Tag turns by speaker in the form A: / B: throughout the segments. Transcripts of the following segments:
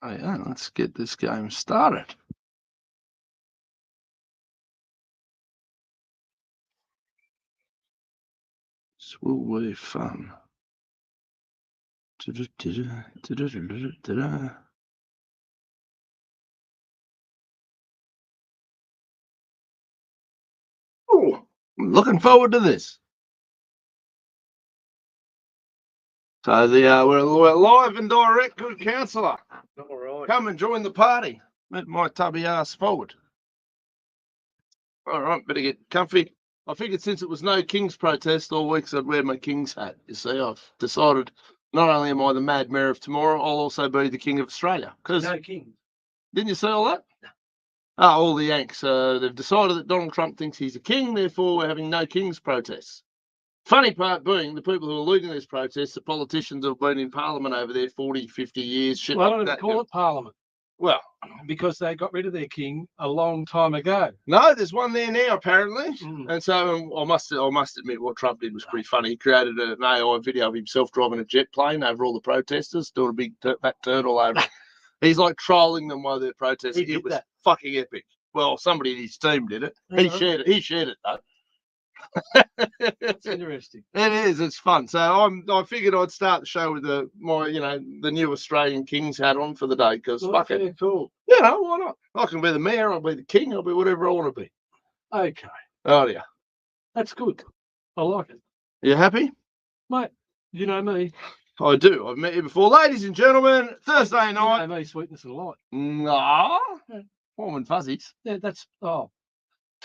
A: Oh, yeah, let's get this game started. This will be fun. Oh, I'm looking forward to this. So we're live and direct, good counsellor.
B: All right.
A: Come and join the party. Let my tubby ass forward. All right, better get comfy. I figured since it was no King's protest all week, I'd wear my King's hat. You see, I've decided not only am I the Mad Mayor of tomorrow, I'll also be the King of Australia. Because
B: No king.
A: didn't you see all that? All the Yanks. They've decided that Donald Trump thinks he's a king, therefore we're having no King's protests. Funny part being, the people who are leading these protests are politicians who have been in Parliament over there 40, 50 years. Shit
B: Well, I
A: like
B: don't
A: that.
B: even call it Parliament
A: Well,
B: because they got rid of their king a long time ago.
A: no, there's one there now apparently,
B: Mm.
A: and so I must admit what Trump did was pretty funny. He created an AI video of himself driving a jet plane over all the protesters, doing a big fat turd all over it. He's like trolling them while they're protesting.
B: He did
A: It was
B: that.
A: fucking epic. Well, somebody in his team did it.
B: Yeah.
A: He shared it though.
B: That's interesting.
A: It is. It's fun. So I figured I'd start the show with the new Australian King's hat on for the day because fuck it.
B: Yeah, cool.
A: You know, why not? I can be the mayor. I'll be the king. I'll be whatever I want to be.
B: Okay,
A: Oh yeah.
B: that's good. I like it,
A: You happy?
B: mate. You know me.
A: I do. I've met you before, ladies and gentlemen. Thursday
B: You
A: night.
B: know me, sweetness and light.
A: Nah,
B: Yeah.
A: warm and fuzzies.
B: Yeah, that's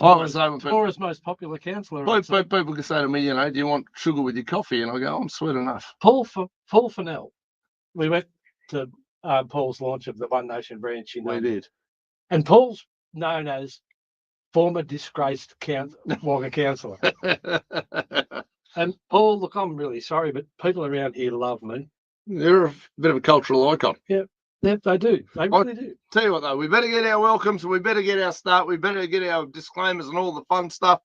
A: I would say when
B: Tomorrow's most popular councillor.
A: people can say to me, you know, do you want sugar with your coffee? And I go, I'm sweet enough.
B: Paul Fennell. We went to Paul's launch of the One Nation branch in
A: We did.
B: and Paul's known as former disgraced Wagga councillor. And Paul, look, I'm really sorry, but people around here love me.
A: You're a bit of a cultural icon.
B: Yeah, they do. They really do.
A: Tell you what, though, we better get our welcomes, we better get our start, we better get our disclaimers and all the fun stuff.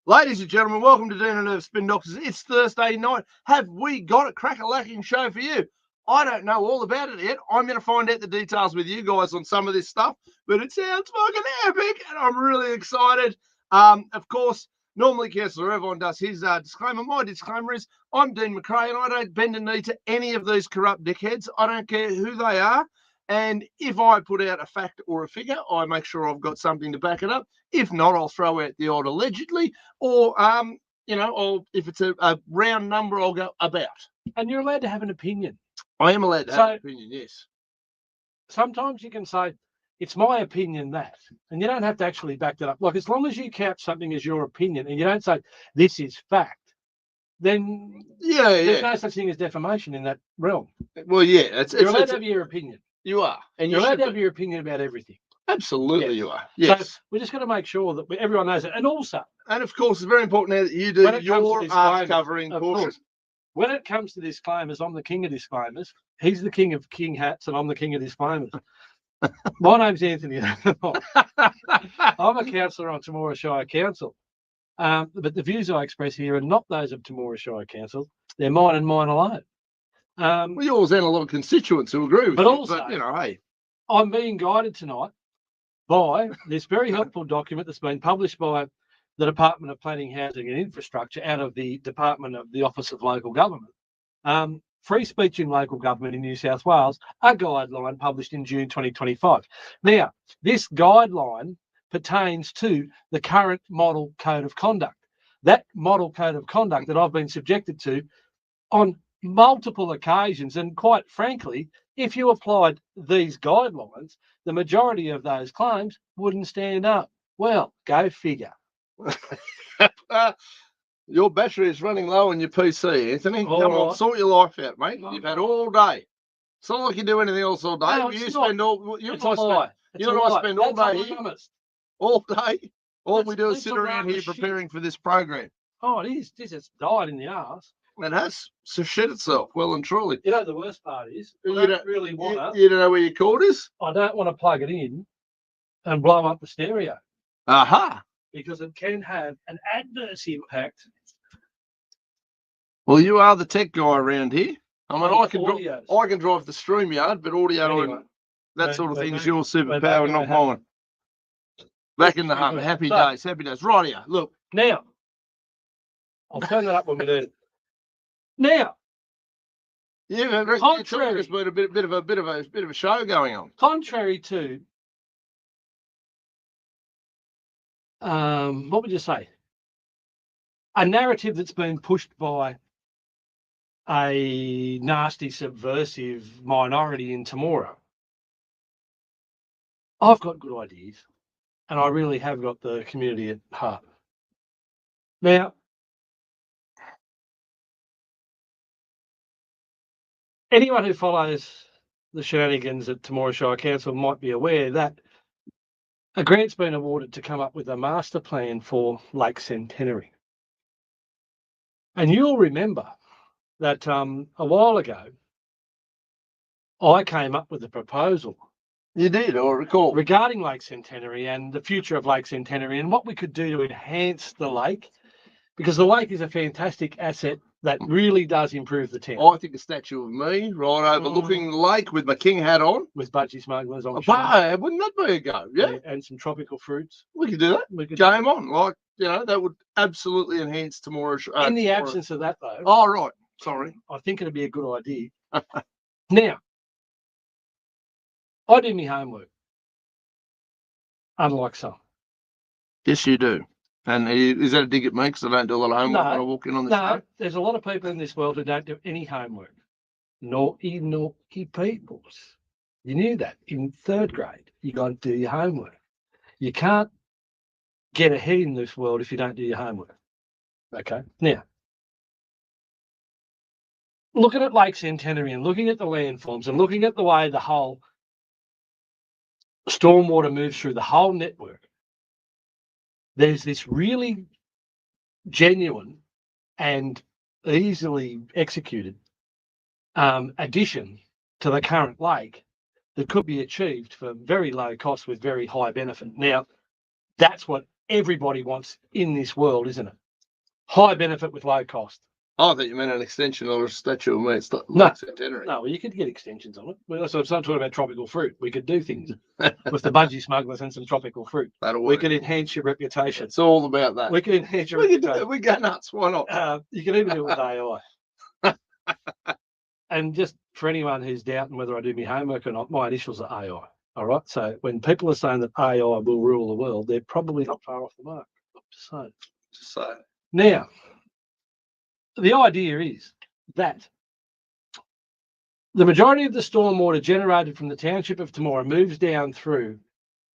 A: Ladies and gentlemen, welcome to Dean and Nerve Spin Doctors. It's Thursday night. Have we got a crack-a-lacking show for you? I don't know all about it yet. I'm going to find out the details with you guys on some of this stuff, but it sounds fucking epic, and I'm really excited. Of course, normally Councillor Irvine does his disclaimer. My disclaimer is I'm Dean McRae, and I don't bend a knee to any of these corrupt dickheads. I don't care who they are. And if I put out a fact or a figure, I make sure I've got something to back it up. If not, I'll throw out the odd allegedly, or or if it's a round number, I'll go about.
B: And you're allowed to have an opinion.
A: I am allowed to have an opinion, yes.
B: Sometimes you can say, it's my opinion that, and you don't have to actually back that up. Like, as long as you couch something as your opinion and you don't say, this is fact, then there's no such thing as defamation in that realm.
A: Well, yeah.
B: You're allowed to have your opinion.
A: You are.
B: And you're allowed to have your opinion about everything.
A: Absolutely, you are. Yes.
B: So we just got to make sure that everyone knows it. And also,
A: and of course, it's very important now that you do your art covering portion.
B: When it comes to disclaimers, I'm the king of disclaimers. He's the king of king hats, and I'm the king of disclaimers. My name's Anthony. I'm a councillor on Temora Shire Council. But the views I express here are not those of Temora Shire Council. They're mine and mine alone.
A: Well, you always have a lot of constituents who agree with you.
B: Also,
A: but, you know, hey.
B: I'm being guided tonight by this very helpful document that's been published by the Department of Planning, Housing and Infrastructure out of the Department of the Office of Local Government. Free speech in local government in New South Wales, a guideline published in June 2025. Now, this guideline pertains to the current model code of conduct. That model code of conduct that I've been subjected to on multiple occasions, and quite frankly, if you applied these guidelines, the majority of those claims wouldn't stand up. Well, go figure.
A: Your battery is running low on your PC, Anthony. Come on, sort your life out, mate. You've had all day. It's not like you do anything else all day.
B: No,
A: you spend all. You and I spend all day here. All day. All we do is sit around here preparing for this program.
B: Oh, it is. This has died in the arse.
A: It has shit itself, well and truly.
B: You know, the worst part is, I don't really want to.
A: You don't know where your cord is?
B: I don't want to plug it in and blow up the stereo.
A: Aha.
B: Because it can have an adverse impact.
A: Well, you are the tech guy around here. I mean, I can drive the StreamYard, but audio.
B: Anyway,
A: That sort of
B: We're
A: thing is
B: back-
A: your
B: we're
A: superpower,
B: back in
A: not
B: the hunt.
A: mine. Back in the hunt. Happy
B: So-
A: days. Happy days. Rightio. Look,
B: Now, I'll turn that up when we do it. Now,
A: yeah, there's
B: Contrary.
A: been a bit of a show going on.
B: contrary to what would you say? A narrative that's been pushed by a nasty, subversive minority in Temora. I've got good ideas, and I really have got the community at heart. Now, anyone who follows the shenanigans at Temora Shire Council might be aware that a grant's been awarded to come up with a master plan for Lake Centenary. And you'll remember that a while ago, I came up with a proposal
A: You did, I recall.
B: regarding Lake Centenary and the future of Lake Centenary and what we could do to enhance the lake, because the lake is a fantastic asset that really does improve the town.
A: I think a statue of me right overlooking the lake with my king hat on.
B: With budgie smugglers on shore,
A: Wouldn't that be a go? Yeah,
B: and some tropical fruits.
A: we could do that.
B: We could,
A: Game on. Like, that would absolutely enhance tomorrow's.
B: in the absence of that, though,
A: Oh, right. Sorry.
B: I think it'd be a good idea. Now, I do my homework, unlike some.
A: Yes, you do. And is that a dig at me? Because I don't do a lot of homework when I walk in on the
B: No,
A: show.
B: there's a lot of people in this world who don't do any homework. Naughty peoples. You knew that in 3rd grade. You got to do your homework. You can't get ahead in this world if you don't do your homework. Okay. Now, looking at Lake Centenary and looking at the landforms and looking at the way the whole stormwater moves through the whole network, there's this really genuine and easily executed addition to the current lake that could be achieved for very low cost with very high benefit. Now, that's what everybody wants in this world, isn't it? High benefit with low cost.
A: I thought you meant an extension or a statue of me. It's not
B: No.
A: Lake Centenary.
B: No, well, you could get extensions on it. Well, so I'm talking about tropical fruit. We could do things with the budgie smugglers and some tropical fruit.
A: That'll
B: We
A: work.
B: could enhance your reputation.
A: It's all about that.
B: We could enhance your
A: We can do
B: reputation.
A: it. We go nuts. Why not?
B: You can even do it with AI. And just for anyone who's doubting whether I do my homework or not, my initials are AI. All right. So when people are saying that AI will rule the world, they're probably not far off the mark. So
A: Just say.
B: now, the idea is that the majority of the stormwater generated from the township of Temora moves down through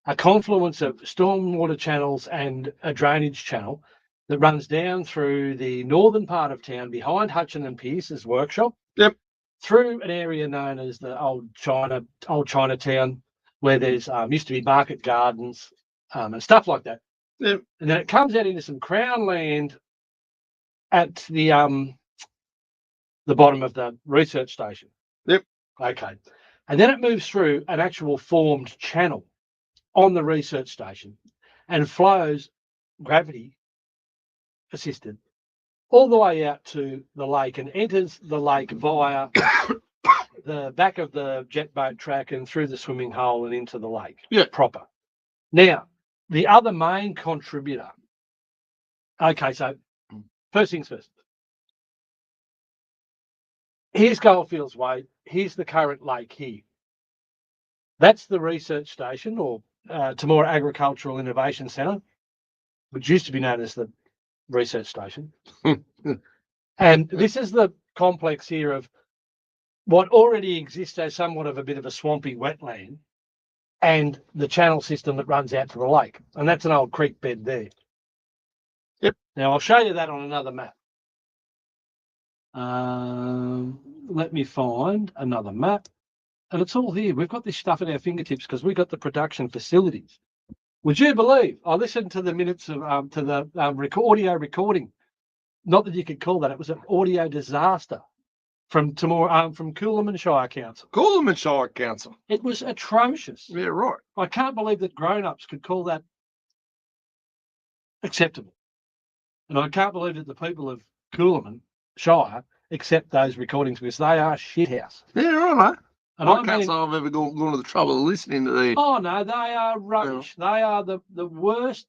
B: a confluence of stormwater channels and a drainage channel that runs down through the northern part of town behind Hutchin and Pearce's workshop.
A: Yep.
B: Through an area known as the old Chinatown, where there's used to be market gardens and stuff like that.
A: Yep.
B: And then it comes out into some crown land at the bottom of the research station.
A: Yep.
B: Okay. And then it moves through an actual formed channel on the research station and flows gravity assisted all the way out to the lake and enters the lake via the back of the jet boat track and through the swimming hole and into the lake.
A: Yeah.
B: Proper. Now, the other main contributor. Okay, so first things first. Here's Goldfields Way. Here's the current lake here. That's the research station, or Temora Agricultural Innovation Centre, which used to be known as the research station. And this is the complex here of what already exists as somewhat of a bit of a swampy wetland and the channel system that runs out to the lake. And that's an old creek bed there.
A: Yep.
B: Now, I'll show you that on another map. Let me find another map. And it's all here. We've got this stuff at our fingertips because we've got the production facilities. Would you believe? I listened to the minutes of to the audio recording. Not that you could call that. It was an audio disaster from Temora, from Coolaman Shire Council.
A: Coolaman Shire Council.
B: It was atrocious.
A: Yeah, right.
B: I can't believe that grown-ups could call that acceptable. And I can't believe that the people of Coolaman Shire accept those recordings because they are shithouse.
A: Yeah, right.
B: And
A: I can't say I've ever gone to the trouble of listening to the.
B: Oh no, they are rubbish. They are the worst.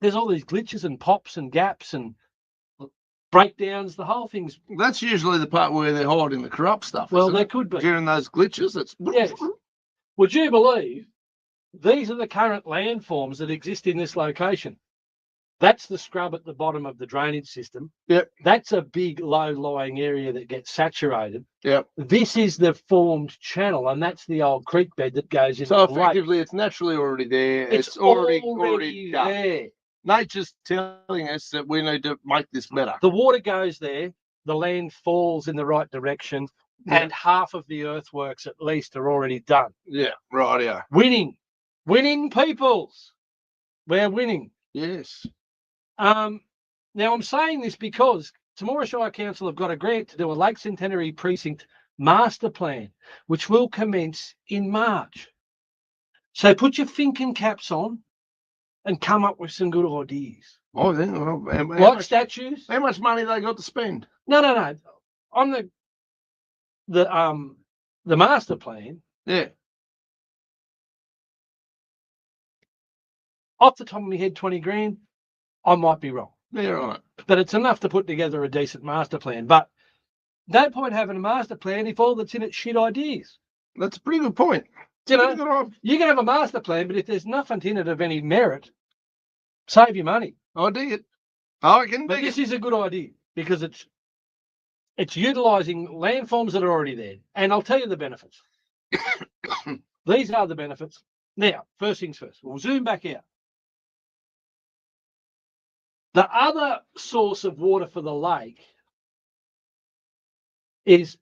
B: There's all these glitches and pops and gaps and breakdowns. The whole thing's.
A: That's usually the part where they're hiding the corrupt stuff.
B: Well,
A: isn't
B: there
A: it?
B: could be.
A: During those glitches. It's.
B: Yes. Would you believe these are the current landforms that exist in this location? That's the scrub at the bottom of the drainage system.
A: Yep.
B: That's a big low-lying area that gets saturated.
A: Yep.
B: This is the formed channel, and that's the old creek bed that goes into
A: So
B: the lake.
A: effectively, it's naturally already there.
B: It's
A: already done.
B: there.
A: Nature's telling us that we need to make this better.
B: The water goes there, the land falls in the right direction, and half of the earthworks at least are already done.
A: Yeah, right, yeah.
B: Winning peoples. We're winning.
A: Yes.
B: Now I'm saying this because Temora Shire Council have got a grant to do a Lake Centenary Precinct master plan, which will commence in March. So put your thinking caps on and come up with some good ideas.
A: I think.
B: Like statues.
A: How much money they got to spend?
B: No. On the master plan.
A: Yeah.
B: Off the top of my head, 20 grand. I might be wrong.
A: Yeah, right.
B: But it's enough to put together a decent master plan. But no point having a master plan if all that's in it shit ideas.
A: That's a pretty good point.
B: You know, you can have a master plan, but if there's nothing in it of any merit, save your money.
A: I dig it. I can
B: But
A: dig
B: this
A: it.
B: is a good idea because it's utilising landforms that are already there. And I'll tell you the benefits. These are the benefits. Now, first things first, we'll zoom back out. The other source of water for the lake is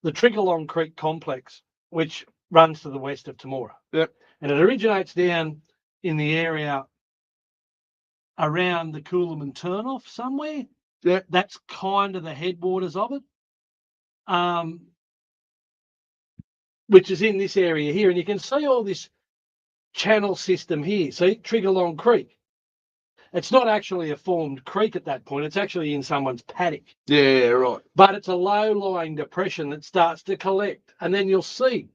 B: the Triggerlong Creek complex, which runs to the west of Temora.
A: Yep.
B: And it originates down in the area around the Coolaman turnoff somewhere.
A: Yeah.
B: That's kind of the headwaters of it, which is in this area here. And you can see all this channel system here. See, Triggerlong Creek. It's not actually a formed creek at that point. It's actually in someone's paddock.
A: Yeah, right.
B: But it's a low-lying depression that starts to collect. And then you'll see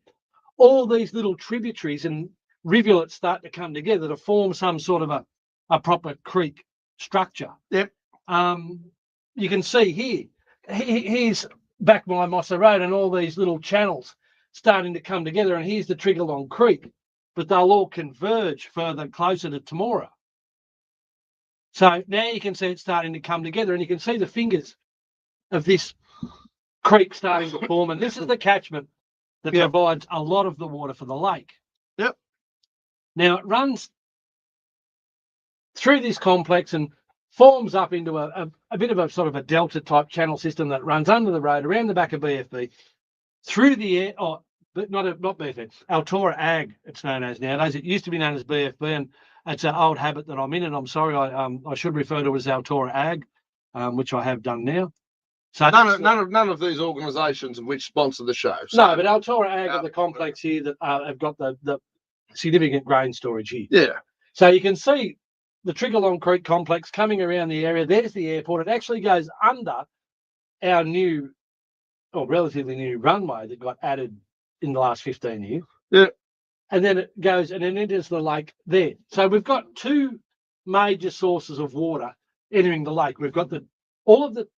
B: all these little tributaries and rivulets start to come together to form some sort of a proper creek structure.
A: Yep.
B: You can see here, here's back by Mossa Road and all these little channels starting to come together. And here's the Triggerlong Creek, but they'll all converge further closer to Temora. So now you can see it starting to come together, and you can see the fingers of this creek starting to form. And this is the catchment that provides a lot of the water for the lake.
A: Yep.
B: Now it runs through this complex and forms up into a bit of a sort of a delta type channel system that runs under the road, around the back of BFB, through the air, but not BFB, Altora Ag, it's known as nowadays. It used to be known as BFB, and it's an old habit that I'm in, and I'm sorry, I should refer to it as Altora Ag, which I have done now. So
A: none of these organisations which sponsor the show. So.
B: No, but Altora Ag are the complex here that have got the significant grain storage here.
A: Yeah.
B: So you can see the Triggerlong Creek complex coming around the area. There's the airport. It actually goes under our new, or relatively new runway that got added in the last 15 years.
A: Yeah.
B: And then it goes and then enters the lake there. So we've got two major sources of water entering the lake. We've got all of the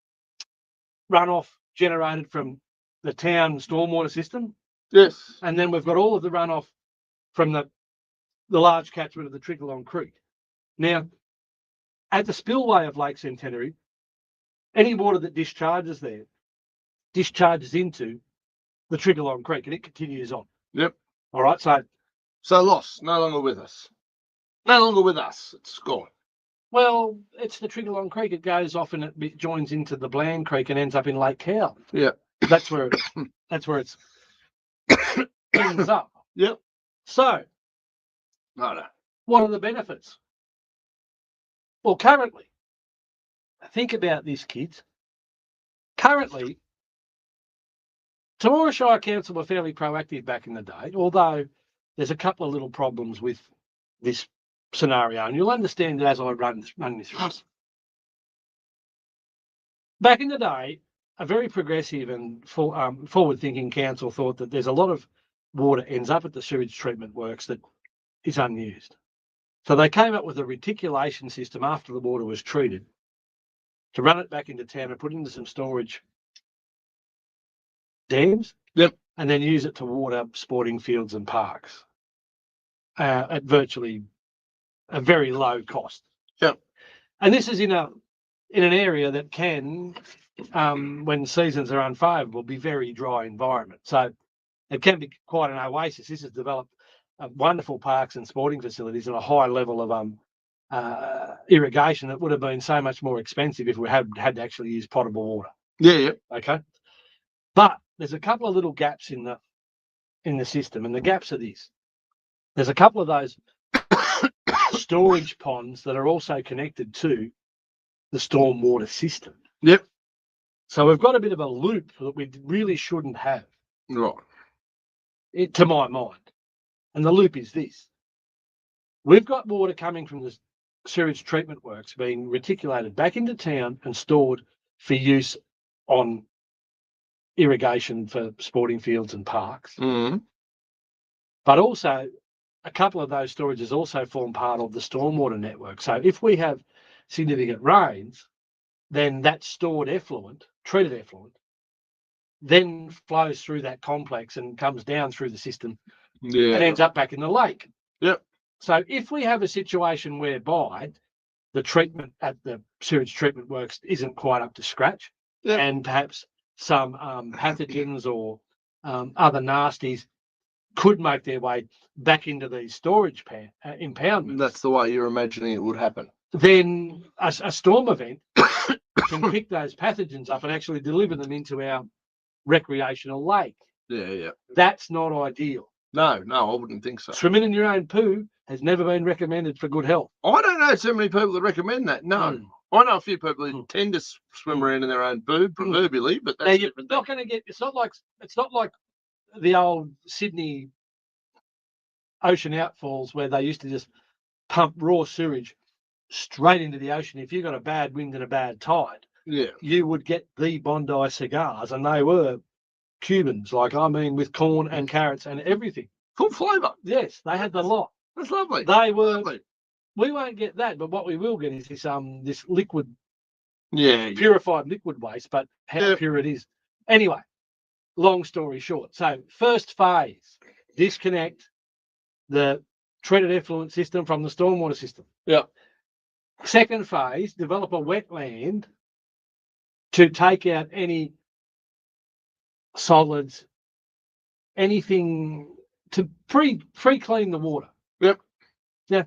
B: runoff generated from the town stormwater system.
A: Yes.
B: And then we've got all of the runoff from the large catchment of the Triggerlong Creek. Now, at the spillway of Lake Centenary, any water that discharges there discharges into the Triggerlong Creek and it continues on.
A: Yep.
B: All right,
A: so lost, no longer with us. No longer with us. It's gone.
B: Well, it's the Triggerlong Creek. It goes off and it joins into the Bland Creek and ends up in Lake Cowell.
A: Yeah.
B: That's where it's ends up.
A: Yep.
B: So,
A: no.
B: What are the benefits? Well, currently, think about this, kids. Currently, Temora Shire Council were fairly proactive back in the day, although there's a couple of little problems with this scenario, and you'll understand it as I run this through. Back in the day, a very progressive and forward-thinking council thought that there's a lot of water ends up at the sewage treatment works that is unused. So they came up with a reticulation system after the water was treated to run it back into town and put it into some storage dams.
A: Yep.
B: And then use it to water sporting fields and parks at virtually a very low cost.
A: Yep.
B: And this is in an area that can, when seasons are unfavourable, be very dry environment. So it can be quite an oasis. This has developed wonderful parks and sporting facilities and a high level of irrigation that would have been so much more expensive if we had to actually use potable water.
A: Yeah.
B: Okay. But there's a couple of little gaps in the system, and the gaps are this. There's a couple of those storage ponds that are also connected to the stormwater system.
A: Yep.
B: So we've got a bit of a loop that we really shouldn't have,
A: Right.
B: to my mind. And the loop is this. We've got water coming from the sewage treatment works being reticulated back into town and stored for use on irrigation for sporting fields and parks.
A: Mm.
B: But also, a couple of those storages also form part of the stormwater network. So if we have significant rains, then that stored effluent, treated effluent, then flows through that complex and comes down through the system and ends up back in the lake.
A: Yep.
B: So if we have a situation whereby the treatment at the sewage treatment works isn't quite up to scratch,
A: yep,
B: and perhaps some pathogens or other nasties could make their way back into these storage impoundments.
A: That's the way you're imagining it would happen.
B: Then a storm event can pick those pathogens up and actually deliver them into our recreational lake.
A: Yeah.
B: That's not ideal.
A: No, I wouldn't think so.
B: Swimming in your own poo has never been recommended for good health.
A: I don't know so many people that recommend that. No. I know a few people who tend to swim around in their own poo, proverbially, but that's
B: you're not going to get. It's not like the old Sydney ocean outfalls where they used to just pump raw sewage straight into the ocean. If you got a bad wind and a bad tide, you would get the Bondi cigars, and they were Cubans, with corn and carrots and everything.
A: Full flavour.
B: Yes, they had the lot.
A: That's lovely.
B: They were. Lovely. We won't get that, but what we will get is this liquid, purified liquid waste. But how pure it is, anyway. Long story short, so first phase, disconnect the treated effluent system from the stormwater system.
A: Yeah.
B: Second phase, develop a wetland to take out any solids, anything to pre-clean the water.
A: Yep.
B: Yeah.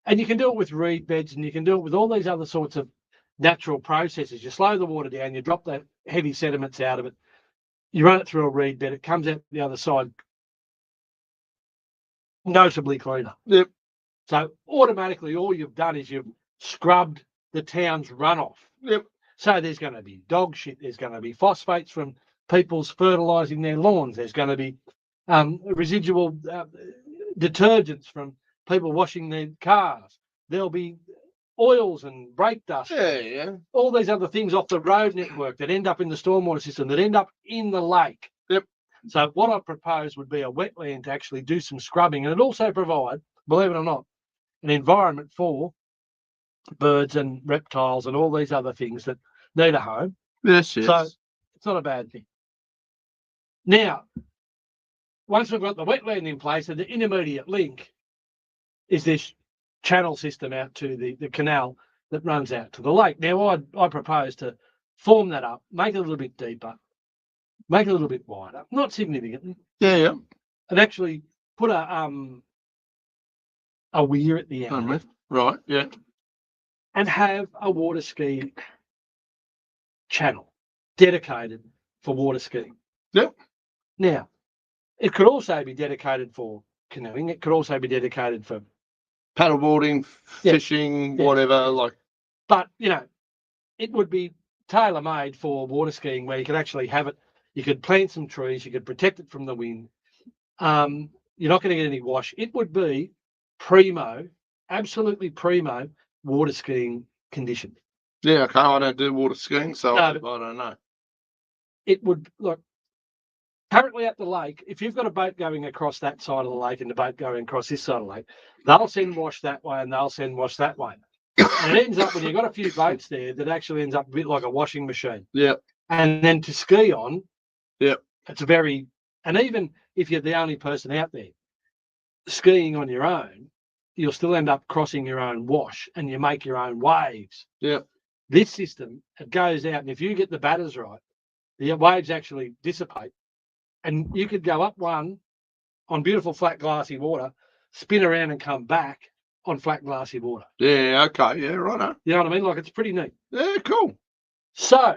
B: And you can do it with reed beds, and you can do it with all these other sorts of natural processes. You slow the water down, you drop the heavy sediments out of it, you run it through a reed bed, it comes out the other side notably cleaner.
A: Yep.
B: So automatically all you've done is you've scrubbed the town's runoff.
A: Yep.
B: So there's going to be dog shit, there's going to be phosphates from people's fertilising their lawns, there's going to be residual detergents from people washing their cars. There'll be oils and brake dust.
A: Yeah.
B: All these other things off the road network that end up in the stormwater system, that end up in the lake.
A: Yep.
B: So what I propose would be a wetland to actually do some scrubbing, and it also provide, believe it or not, an environment for birds and reptiles and all these other things that need a home.
A: Yes.
B: So it's not a bad thing. Now, once we've got the wetland in place, and the intermediate link is this channel system out to the canal that runs out to the lake. Now, I propose to form that up, make it a little bit deeper, make it a little bit wider, not significantly.
A: Yeah.
B: And actually put a weir at the end.
A: Right, yeah.
B: And have a water ski channel dedicated for water skiing.
A: Yep.
B: Now, it could also be dedicated for canoeing. It could also be dedicated for
A: paddleboarding, fishing, whatever.
B: But it would be tailor-made for water skiing, where you could actually have it. You could plant some trees. You could protect it from the wind. You're not going to get any wash. It would be primo, absolutely primo water skiing condition.
A: Yeah, okay. I don't do water skiing, so I don't know.
B: it would look. Currently at the lake, if you've got a boat going across that side of the lake and the boat going across this side of the lake, they'll send wash that way and they'll send wash that way. And it ends up, when you've got a few boats there, that actually ends up a bit like a washing machine.
A: Yeah.
B: And then to ski on,
A: yeah,
B: it's very, and even if you're the only person out there skiing on your own, you'll still end up crossing your own wash and you make your own waves.
A: Yeah.
B: This system, it goes out, and if you get the batters right, the waves actually dissipate. And you could go up one on beautiful flat glassy water, spin around and come back on flat glassy water.
A: Yeah, okay, yeah, right.
B: You know what I mean? Like, it's pretty neat.
A: Yeah, cool.
B: So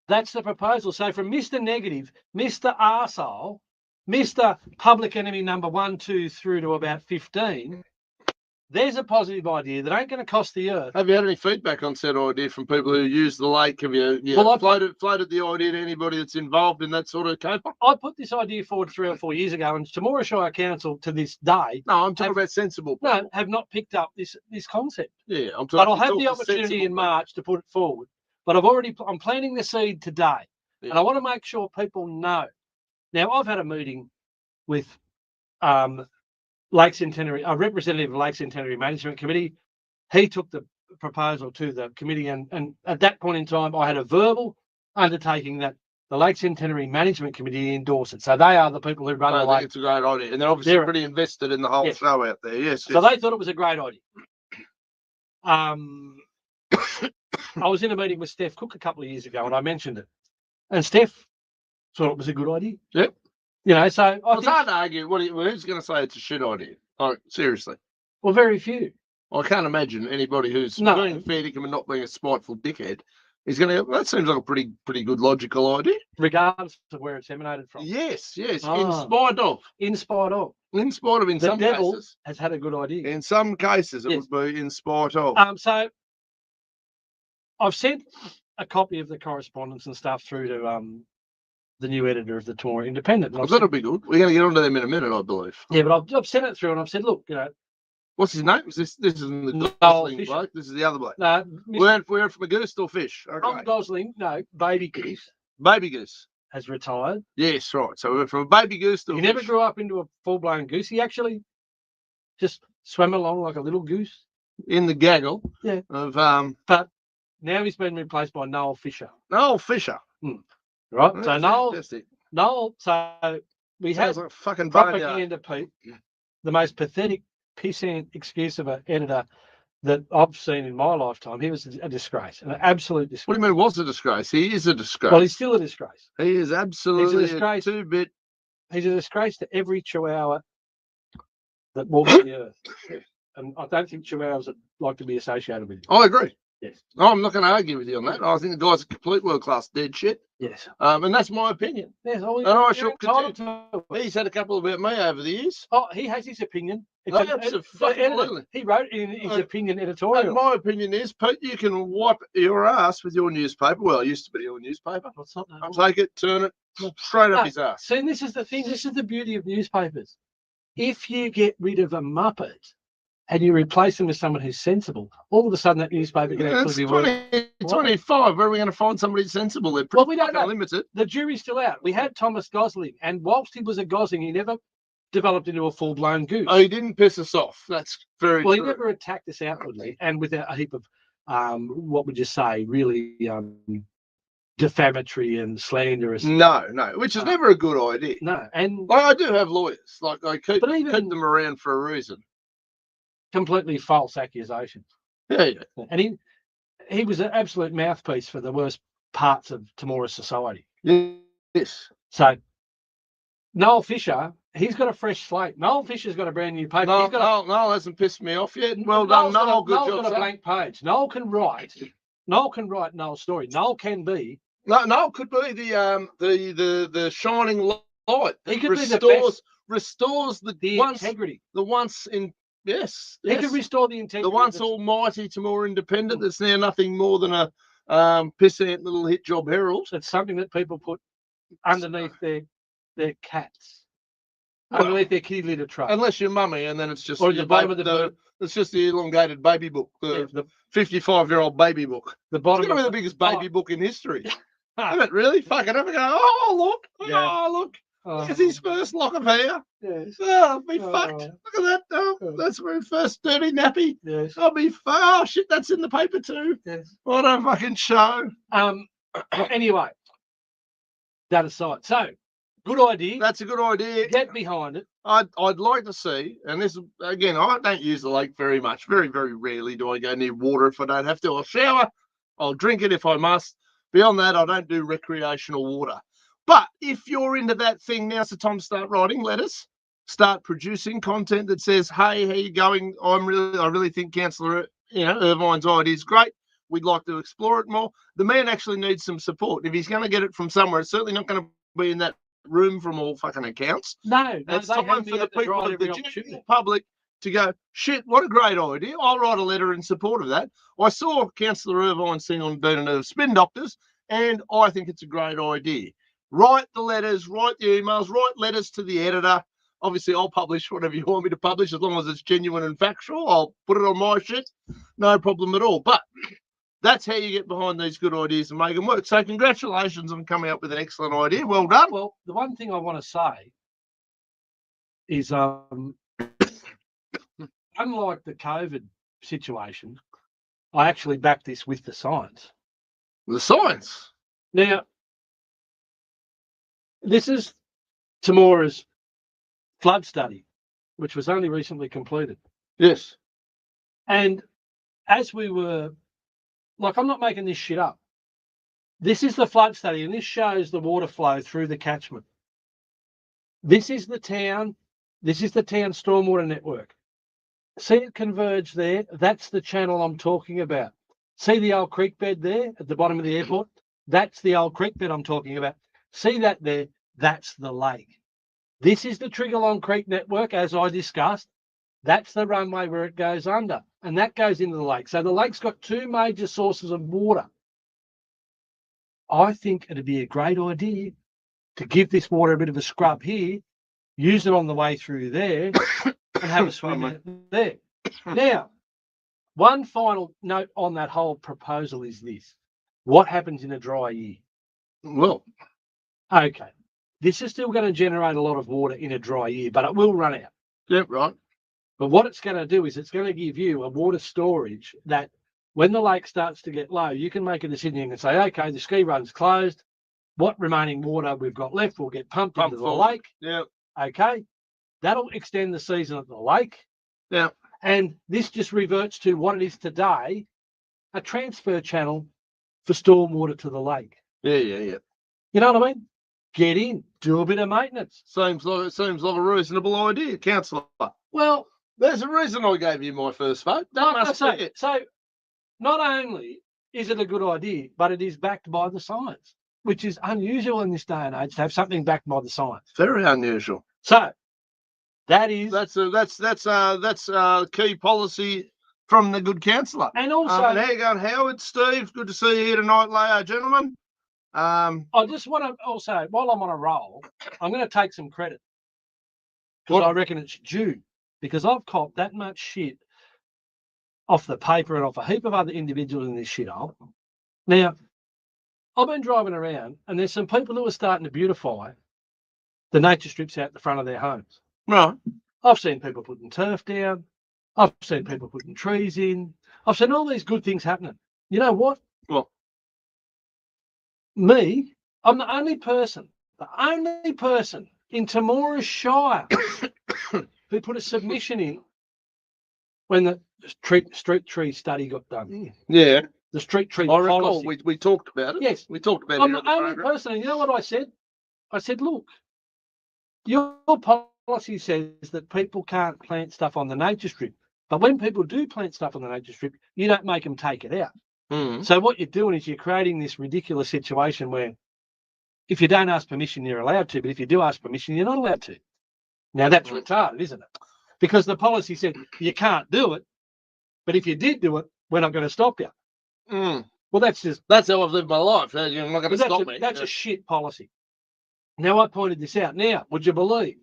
B: that's the proposal. So from Mr. Negative, Mr. Arsehole, Mr. Public Enemy number 1, 2 through to about 15, there's a positive idea that ain't going to cost the earth.
A: Have you had any feedback on said idea from people who use the lake? Have you floated the idea to anybody that's involved in that sort of caper?
B: I put this idea forward 3 or 4 years ago, and Temora Shire Council to this day.
A: No, I'm talking about sensible people.
B: No, have not picked up this concept.
A: Yeah, I'm talking.
B: But I'll have the opportunity in March to put it forward. But I'm planting the seed today, and I want to make sure people know. Now, I've had a meeting with Lake Centenary, a representative of Lake Centenary Management Committee. He took the proposal to the committee, and at that point in time, I had a verbal undertaking that the Lake Centenary Management Committee endorse it. So they are the people who run the lake.
A: It's a great idea, and they're obviously pretty invested in the whole show out there. Yes.
B: So they thought it was a great idea. I was in a meeting with Steph Cook a couple of years ago, and I mentioned it, and Steph thought it was a good idea.
A: Yep.
B: You know, so
A: it's hard to argue. Who's going to say it's a shit idea? Like, seriously.
B: Well, very few.
A: I can't imagine anybody who's being fair dinkum and not being a spiteful dickhead is going to. That seems like a pretty good logical idea,
B: regardless of where it's emanated from.
A: Yes. In spite of.
B: In spite of.
A: In spite of. In some cases,
B: has had a good idea.
A: In some cases, it would be in spite of.
B: So I've sent a copy of the correspondence and stuff through to the new editor of the Temora Independent.
A: Well, that'll be good. We're going to get onto them in a minute, I believe.
B: Yeah, but I've sent it through, and I've said, look, you know,
A: what's his name? This isn't the Gosling bloke. This is the other bloke. No, we're from a goose or fish. Okay.
B: Tom Gosling, no, baby goose.
A: Baby goose
B: has retired.
A: Yes, right. So we're from a baby goose to.
B: He never grew up into a full-blown goose. He actually just swam along like a little goose
A: in the gaggle.
B: Yeah.
A: Of
B: But now he's been replaced by Noel Fisher.
A: Noel Fisher.
B: Right.
A: That's
B: so Noel. So we have
A: like fucking
B: propaganda, Pete. The most pathetic pissant excuse of an editor that I've seen in my lifetime. He was a disgrace, an absolute disgrace.
A: What do you mean was a disgrace? He is a disgrace.
B: Well, he's still a disgrace.
A: He is absolutely
B: a disgrace.
A: Two-bit.
B: He's a disgrace to every chihuahua that walks the earth. And I don't think chihuahuas would like to be associated with him.
A: I agree.
B: Yes.
A: Oh, I'm not going to argue with you on that. I think the guy's a complete world-class dead shit.
B: Yes.
A: And that's my opinion.
B: Yes.
A: And I shall continue. He's had a couple about me over the years.
B: Oh, he has his opinion.
A: Absolutely.
B: He wrote in his opinion editorial.
A: And my opinion is, Pete, you can wipe your ass with your newspaper. Well, it used to be your newspaper.
B: What's not?
A: I'll take it, turn it straight up his ass.
B: See, this is the thing. This is the beauty of newspapers. If you get rid of a muppet and you replace them with someone who's sensible, all of a sudden that newspaper can actually be worth
A: 25. Where are we going to find somebody sensible?
B: Well, we don't know.
A: Limited.
B: The jury's still out. We had Thomas Gosling, and whilst he was a Gosling, he never developed into a full-blown goose.
A: Oh, he didn't piss us off. That's very true.
B: Well, he never attacked us outwardly, and with a heap of, what would you say, really defamatory and slanderous.
A: No, which is never a good idea.
B: No, and
A: I do have lawyers. Like I keep them around for a reason.
B: Completely false accusations.
A: Yeah.
B: And he was an absolute mouthpiece for the worst parts of Temora society.
A: Yes.
B: So Noel Fisher, he's got a fresh slate. Noel Fisher's got a brand new paper.
A: Noel hasn't pissed me off yet. Well done, Noel. Good job.
B: Noel's got a blank page. Noel can write Noel's story. Noel can be.
A: Noel could be the shining light.
B: He could be the best.
A: Restores the
B: integrity.
A: The once in. Yes.
B: He could restore the integrity.
A: The once almighty Temora Independent that's now nothing more than a pissant little hit job herald.
B: It's something that people put underneath their cats, underneath their kitty litter tray.
A: Unless you're mummy, and then it's just
B: or the bottom of the
A: it's just the elongated baby book, the 55-year-old baby book.
B: The bottom
A: it's going to be the biggest baby book in history. Haven't really? Fucking have a go. Oh, look.
B: Yeah.
A: Oh, look.
B: Oh,
A: There's his first lock of hair.
B: yes.
A: Oh, be
B: Oh.
A: fucked. Look at that. Oh, that's my first dirty nappy.
B: Yes.
A: I'll be oh shit, that's in the paper too.
B: Yes.
A: What a fucking show.
B: Anyway, that aside. So, good idea.
A: That's a good idea.
B: Get behind it.
A: I'd like to see, and this again, I don't use the lake very much. Very, very rarely do I go near water if I don't have to. I'll shower, I'll drink it if I must. Beyond that, I don't do recreational water. But if you're into that thing, now's the time to start writing letters, start producing content that says, "Hey, how you going? I really think Councillor, Irvine's idea is great. We'd like to explore it more." The man actually needs some support. If he's going to get it from somewhere, it's certainly not going to be in that room from all fucking accounts.
B: No,
A: It's
B: they
A: time
B: have
A: for the people of the
B: opportunity.
A: general public to go, shit, what a great idea. I'll write a letter in support of that. I saw Councillor Irvine sing on Dean of Spin Doctors, and I think it's a great idea. Write the letters, write the emails, write letters to the editor. Obviously, I'll publish whatever you want me to publish as long as it's genuine and factual. I'll put it on my shit. No problem at all. But that's how you get behind these good ideas and make them work. So congratulations on coming up with an excellent idea. Well done.
B: Well, the one thing I want to say is, unlike the COVID situation, I actually backed this with the science.
A: The science.
B: Now, this is Tamora's flood study, which was only recently completed.
A: Yes.
B: And as we were, like, I'm not making this shit up. This is the flood study, and this shows the water flow through the catchment. This is the town. This is the town stormwater network. See it converge there? That's the channel I'm talking about. See the old creek bed there at the bottom of the airport? That's the old creek bed I'm talking about. See that there? That's the lake. This is the Triggerlong Creek network, as I discussed. That's the runway where it goes under, and that goes into the lake. So the lake's got two major sources of water. I think it'd be a great idea to give this water a bit of a scrub here, use it on the way through there, and have a swim in it there. Now, one final note on that whole proposal is this. What happens in a dry year?
A: Well,
B: okay, this is still going to generate a lot of water in a dry year, but it will run out.
A: yeah, right.
B: But what it's going to do is it's going to give you a water storage that when the lake starts to get low, you can make a decision and say, okay, the ski run's closed. What remaining water we've got left will get pumped into the lake.
A: Yeah.
B: Okay. That'll extend the season at the lake.
A: Yeah.
B: And this just reverts to what it is today, a transfer channel for stormwater to the lake.
A: Yeah. You
B: know what I mean? Get in, do a bit of maintenance.
A: Seems like a reasonable idea, Councillor.
B: Well,
A: there's a reason I gave you my first vote. That must be it.
B: So not only is it a good idea, but it is backed by the science, which is unusual in this day and age to have something backed by the science.
A: Very unusual.
B: So that's
A: key policy from the good councillor.
B: And also,
A: how you going, Howard, Steve? Good to see you here tonight, gentlemen.
B: I just want to also, while I'm on a roll, I'm going to take some credit because I reckon it's due, because I've copped that much shit off the paper and off a heap of other individuals in this shithole. Now, I've been driving around and there's some people who are starting to beautify the nature strips out the front of their homes.
A: Right.
B: I've seen people putting turf down. I've seen people putting trees in. I've seen all these good things happening. You know what?
A: What?
B: Me, I'm the only person in Tamora's Shire who put a submission in when the street tree study got done.
A: Yeah.
B: The street tree
A: I recall
B: policy.
A: we talked about it.
B: Yes.
A: We talked about
B: I'm
A: it.
B: the only person, and you know what I said? I said, look, your policy says that people can't plant stuff on the nature strip. But when people do plant stuff on the nature strip, you don't make them take it out.
A: Mm.
B: So what you're doing is you're creating this ridiculous situation where if you don't ask permission, you're allowed to, but if you do ask permission, you're not allowed to. Now, that's retarded, isn't it? Because the policy said you can't do it, but if you did do it, we're not going to stop you.
A: Mm.
B: Well, that's
A: how I've lived my life. You're not going to stop me.
B: That's a shit policy. Now, I pointed this out. Now, would you believe?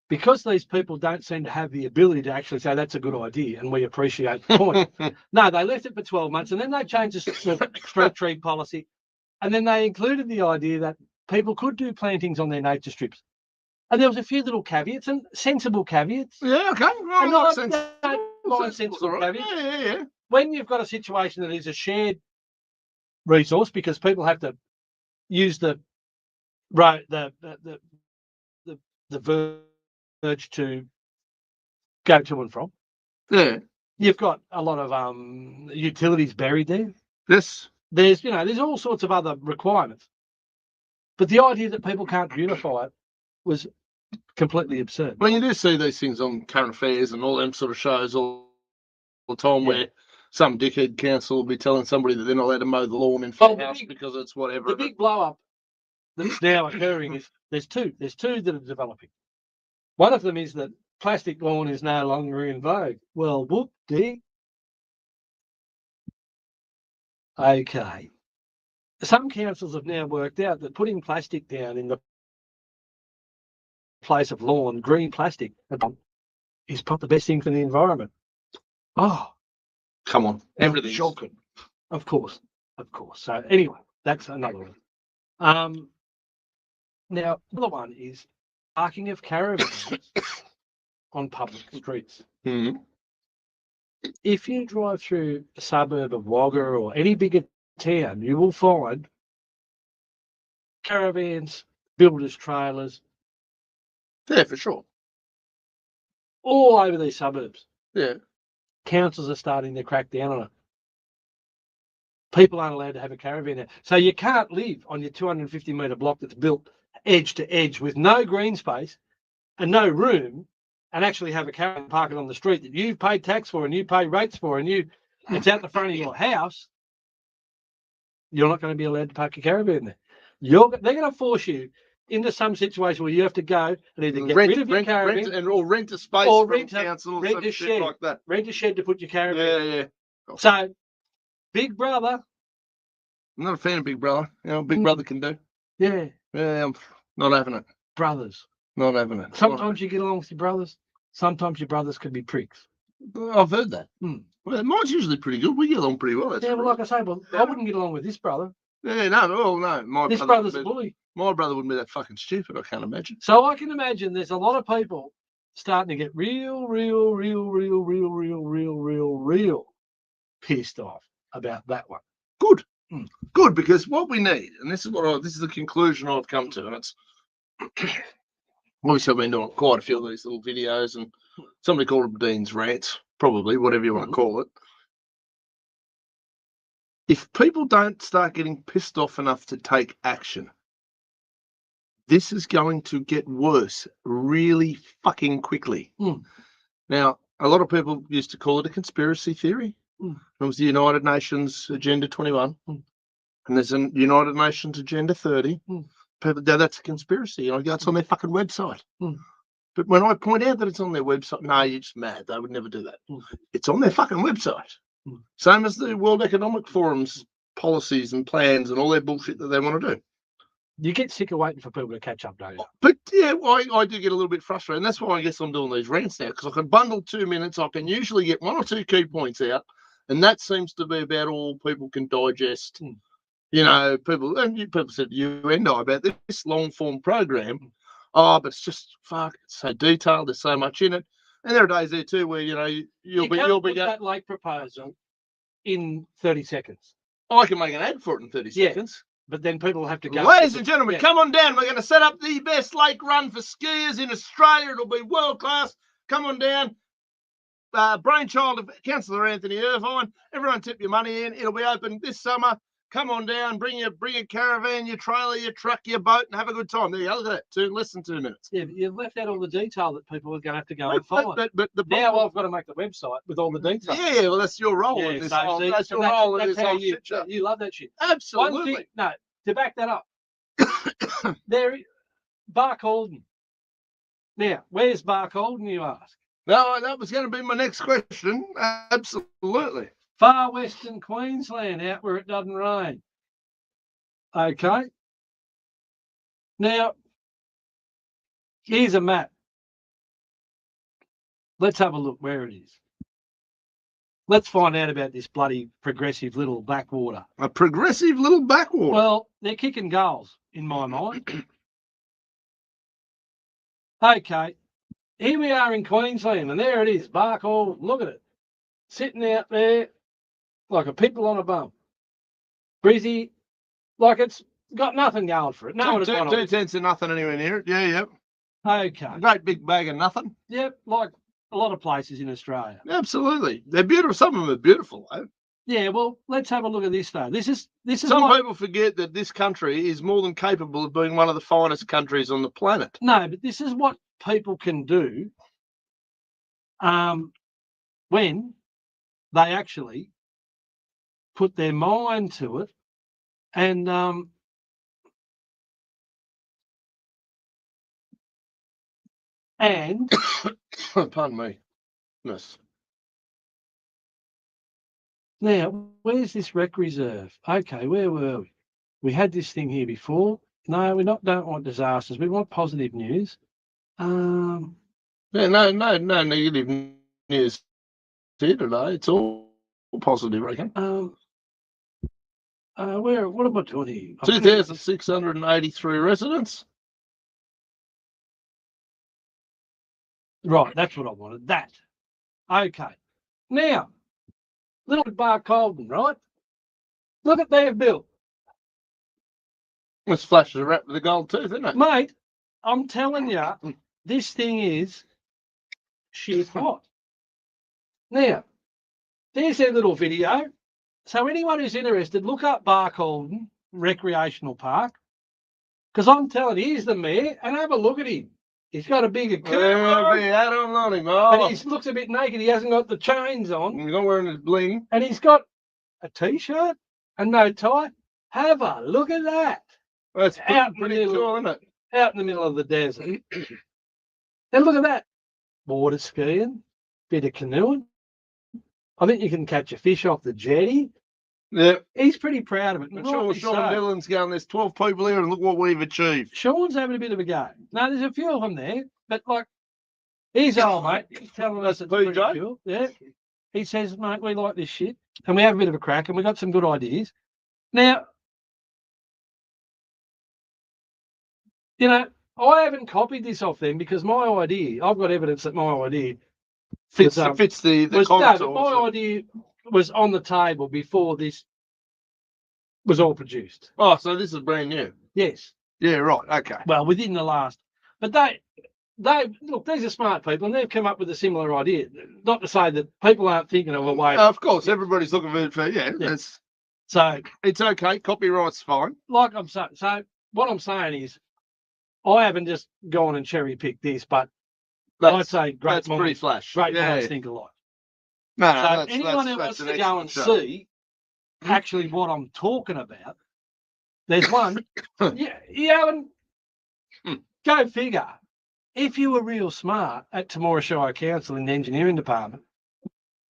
B: Because these people don't seem to have the ability to actually say that's a good idea and we appreciate the point. No, they left it for 12 months and then they changed the street tree policy And then they included the idea that people could do plantings on their nature strips. And there was a few little caveats and sensible caveats.
A: Yeah, okay. Well,
B: And
A: like
B: sensible
A: sensible,
B: caveats.
A: Yeah.
B: When you've got a situation that is a shared resource, because people have to use the road, the verge to go to and from.
A: Yeah.
B: You've got a lot of utilities buried there.
A: Yes.
B: There's all sorts of other requirements. But the idea that people can't beautify it was completely absurd.
A: Well, you do see these things on current affairs and all them sort of shows all the time where some dickhead council will be telling somebody that they're not allowed to mow the lawn in front of the house because it's whatever.
B: The big blow up that's now occurring is there's two that are developing. One of them is that plastic lawn is no longer in vogue. Well, whoop-dee. Okay. Some councils have now worked out that putting plastic down in the place of lawn, green plastic, is not the best thing for the environment. Oh,
A: come on, everything's
B: shocking. Of course. So anyway, that's another one. Now, the other one is parking of caravans on public streets.
A: Mm-hmm.
B: If you drive through a suburb of Wagga or any bigger town, you will find caravans, builders' trailers.
A: Yeah, for sure.
B: All over these suburbs.
A: Yeah.
B: Councils are starting to crack down on it. People aren't allowed to have a caravan there. So you can't live on your 250-metre block that's built edge to edge with no green space and no room and actually have a caravan parking on the street that you've paid tax for and you pay rates for and it's out the front of your house. You're not going to be allowed to park your caravan there. They're going to force you into some situation where you have to go and either get rid of your caravan
A: or rent a space
B: or
A: from council
B: rent a shed
A: like that.
B: Rent a shed to put your caravan.
A: Yeah.
B: So, Big Brother.
A: I'm not a fan of Big Brother. You know what Big Brother can do?
B: Yeah.
A: Yeah, I'm not having it.
B: Brothers.
A: Not having it.
B: Sometimes you get along with your brothers. Sometimes your brothers can be pricks.
A: I've heard that. Well, mine's usually pretty good. We get along pretty well.
B: Yeah, well, like I say, I wouldn't get along with this brother.
A: Yeah, no.
B: This brother's a bully.
A: My brother wouldn't be that fucking stupid, I can't imagine.
B: So I can imagine there's a lot of people starting to get real pissed off about that one.
A: Good. Good, because what we need, and this is the conclusion I've come to, and it's obviously I've been doing quite a few of these little videos, and somebody called them Dean's rants, probably, whatever you want to call it. If people don't start getting pissed off enough to take action, this is going to get worse really fucking quickly. Now, a lot of people used to call it a conspiracy theory. It was the United Nations Agenda 21. And there's a United Nations Agenda 30. People, that's a conspiracy. And I go, it's on their fucking website. But when I point out that it's on their website, no, you're just mad. They would never do that. It's on their fucking website. Same as the World Economic Forum's policies and plans and all their bullshit that they want to do.
B: You get sick of waiting for people to catch up, don't you?
A: But yeah, I do get a little bit frustrated. And that's why I guess I'm doing these rants now, because I can bundle 2 minutes. I can usually get 1 or 2 key points out. And that seems to be about all people can digest. You know, people said you and I about this long form program. Oh, but it's just it's so detailed. There's so much in it. And there are days there too where you'll be
B: that late proposal in 30 seconds.
A: I can make an ad for it in 30 seconds.
B: But then people will have to go.
A: Ladies and gentlemen, come on down. We're going to set up the best lake run for skiers in Australia. It'll be world class. Come on down. Brainchild of Councillor Anthony Irvine. Everyone tip your money in. It'll be open this summer. Come on down. Bring a caravan, your trailer, your truck, your boat, and have a good time. There you go. Look at that. Less than 2 minutes.
B: Yeah, but you've left out all the detail that people are going to have to go and find.
A: But
B: now I've got to make the website with all the detail.
A: Yeah, well, that's your role in this whole shit show.
B: You love that shit.
A: Absolutely.
B: To back that up, Bark Holden. Now, where's Bark Holden, you ask?
A: No, that was going to be my next question. Absolutely.
B: Far western Queensland, out where it doesn't rain. Okay. Now, here's a map. Let's have a look where it is. let's find out about this bloody progressive little backwater.
A: A progressive little backwater.
B: Well, they're kicking goals in my mind. Okay, here we are in Queensland, and there it is, Barcall. Look at it, sitting out there like a pickle on a bum. Brizzy, like it's got nothing going for it. No one has won
A: Two tenths of nothing anywhere near it. Yeah, yep.
B: Okay.
A: Great big bag of nothing.
B: Yep, like a lot of places in Australia.
A: Absolutely. They're beautiful. Some of them are beautiful, though.
B: Yeah, well, let's have a look at this though. This is
A: Some people forget that this country is more than capable of being one of the finest countries on the planet.
B: No, but this is what people can do when they actually put their mind to it and
A: pardon me. Yes.
B: Now, where's this rec reserve? Okay, where were we? We had this thing here before. No, we don't want disasters. We want positive news.
A: Yeah, no negative news here today. It's all positive, I reckon.
B: What am I doing here?
A: 2,683 residents.
B: Right, that's what I wanted. That. Okay. Now, little Bar Colden, right? Look at their bill.
A: This flashes a wrap with a gold tooth, isn't it?
B: Mate, I'm telling you, this thing is shit hot. Now, there's their little video. So anyone who's interested, look up Barcalden Recreational Park. Because I'm telling you, he's the mayor, and have a look at him. He's got a bigger coat
A: on him.
B: and he looks a bit naked. He hasn't got the chains on.
A: He's not wearing his bling.
B: And he's got a T-shirt and no tie. Have a look at that.
A: That's pretty cool, isn't it?
B: Out in the middle of the desert. And look at that. Water skiing, bit of canoeing. I think you can catch a fish off the jetty.
A: Yeah.
B: He's pretty proud of it.
A: I'm sure Sean Dillon's going, there's 12 people here and look what we've achieved.
B: Sean's having a bit of a go. Now, there's a few of them there, but like, he's old, mate. He's telling us it's pretty cool. Yeah. He says, mate, we like this shit. And we have a bit of a crack and we got some good ideas. Now, you know, I haven't copied this off them because my idea, I've got evidence that my idea
A: fits the contours.
B: No, but my idea was on the table before this was all produced.
A: Oh, so this is brand new.
B: Yes.
A: Yeah, right. Okay.
B: Well, within the last, but they look, these are smart people and they've come up with a similar idea. Not to say that people aren't thinking of a way.
A: Of course, everybody's looking for yeah. That's,
B: so
A: it's okay. Copyright's fine.
B: Like I'm saying, so what I'm saying is, I haven't just gone and cherry picked this, but I'd say great minds,
A: pretty flash.
B: Great minds think alike.
A: No,
B: so anyone who wants to go and see actually what I'm talking about, there's one. you haven't. Go figure. If you were real smart at Temora Shire Council in the engineering department,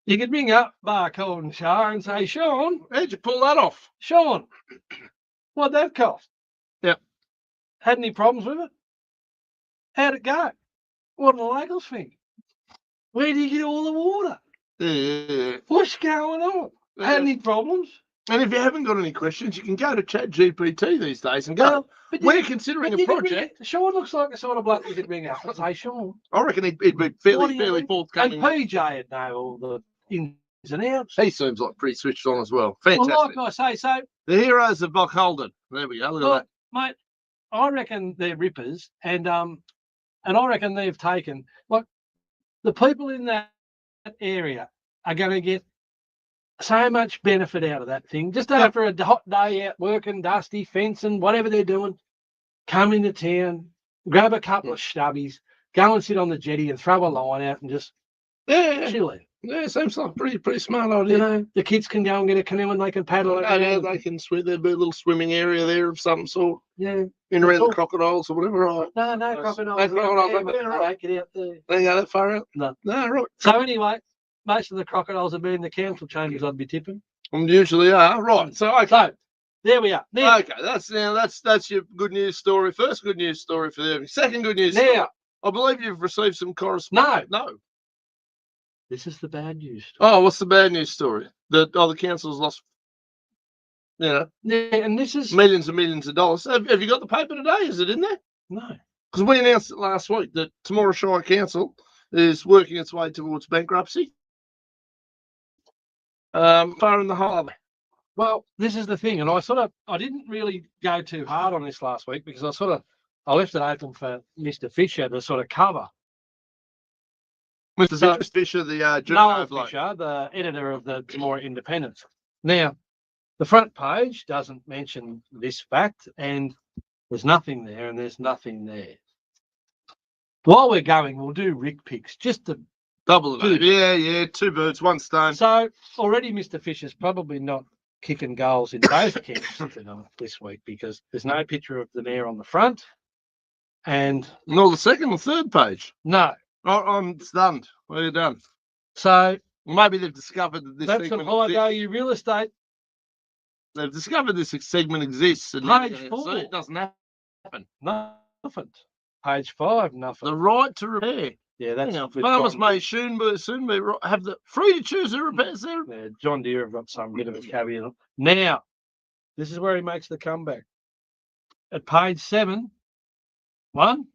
B: you could ring up Barcode and Shire and say, Sean,
A: how'd you pull that off?
B: Sean, what'd that cost?
A: Yep.
B: Had any problems with it? How'd it go? What do the locals think? Where do you get all the water?
A: Yeah.
B: What's going on? Had any problems?
A: And if you haven't got any questions, you can go to ChatGPT these days and go, we're considering a project.
B: Sean looks like a sort of bloke you could ring up and say, Sean.
A: I reckon he'd be fairly forthcoming.
B: And PJ would know all the ins and outs.
A: He seems like pretty switched on as well. Fantastic.
B: Well, like I say, so.
A: The heroes of Bockholden. There we go. Look at that.
B: Mate, I reckon they're rippers. And I reckon they've taken, like, the people in that area are going to get so much benefit out of that thing. Just after a hot day out working, dusty, fencing, whatever they're doing, come into town, grab a couple of stubbies, go and sit on the jetty and throw a line out and just chill in.
A: Yeah, seems like a pretty smart idea.
B: You know, the kids can go and get a canoe and they can paddle.
A: Yeah, they can swim. There'll be a little swimming area there of some sort.
B: Yeah.
A: In around the crocodiles or whatever, right?
B: No crocodiles.
A: No crocodiles.
B: Right, get out there.
A: They go that far out?
B: No,
A: right.
B: So anyway, most of the crocodiles have been in the council chambers, I'd be tipping.
A: Usually are. Right. So, okay.
B: So, there we are. Now,
A: okay, that's your good news story. First good news story for them. Second good news story. I believe you've received some correspondence.
B: No. This is the bad news.
A: Oh, what's the bad news story? The council's lost,
B: Yeah, and this is
A: millions and millions of dollars. Have you got the paper today? Is it in there?
B: no.
A: Because we announced it last week that Temora Shire Council is working its way towards bankruptcy. Far in the hole.
B: Well, this is the thing, and I didn't really go too hard on this last week because I left it open for Mr. Fisher to sort of cover.
A: Mr. Fisher, the
B: Noel
A: bloke.
B: Fisher, the editor of the Temora Independent. Now, the front page doesn't mention this fact, and there's nothing there, and there's nothing there. While we're going, we'll do Rick picks just to
A: double it. Yeah, two birds, one stone.
B: So already Mr. Fisher's probably not kicking goals in both camps this week because there's no picture of the mayor on the front, and
A: nor the second or third page.
B: No.
A: I'm stunned. We're done.
B: So
A: maybe they've discovered that this
B: that's some high value real estate.
A: They've discovered this segment exists. And
B: page 4.
A: So it doesn't happen.
B: Nothing. Page 5, nothing.
A: The right to repair.
B: Yeah, that's
A: farmers may soon be have the free to choose the repairs there.
B: Yeah, John Deere have got some bit of a caveat. Now, this is where he makes the comeback. At page 7, 1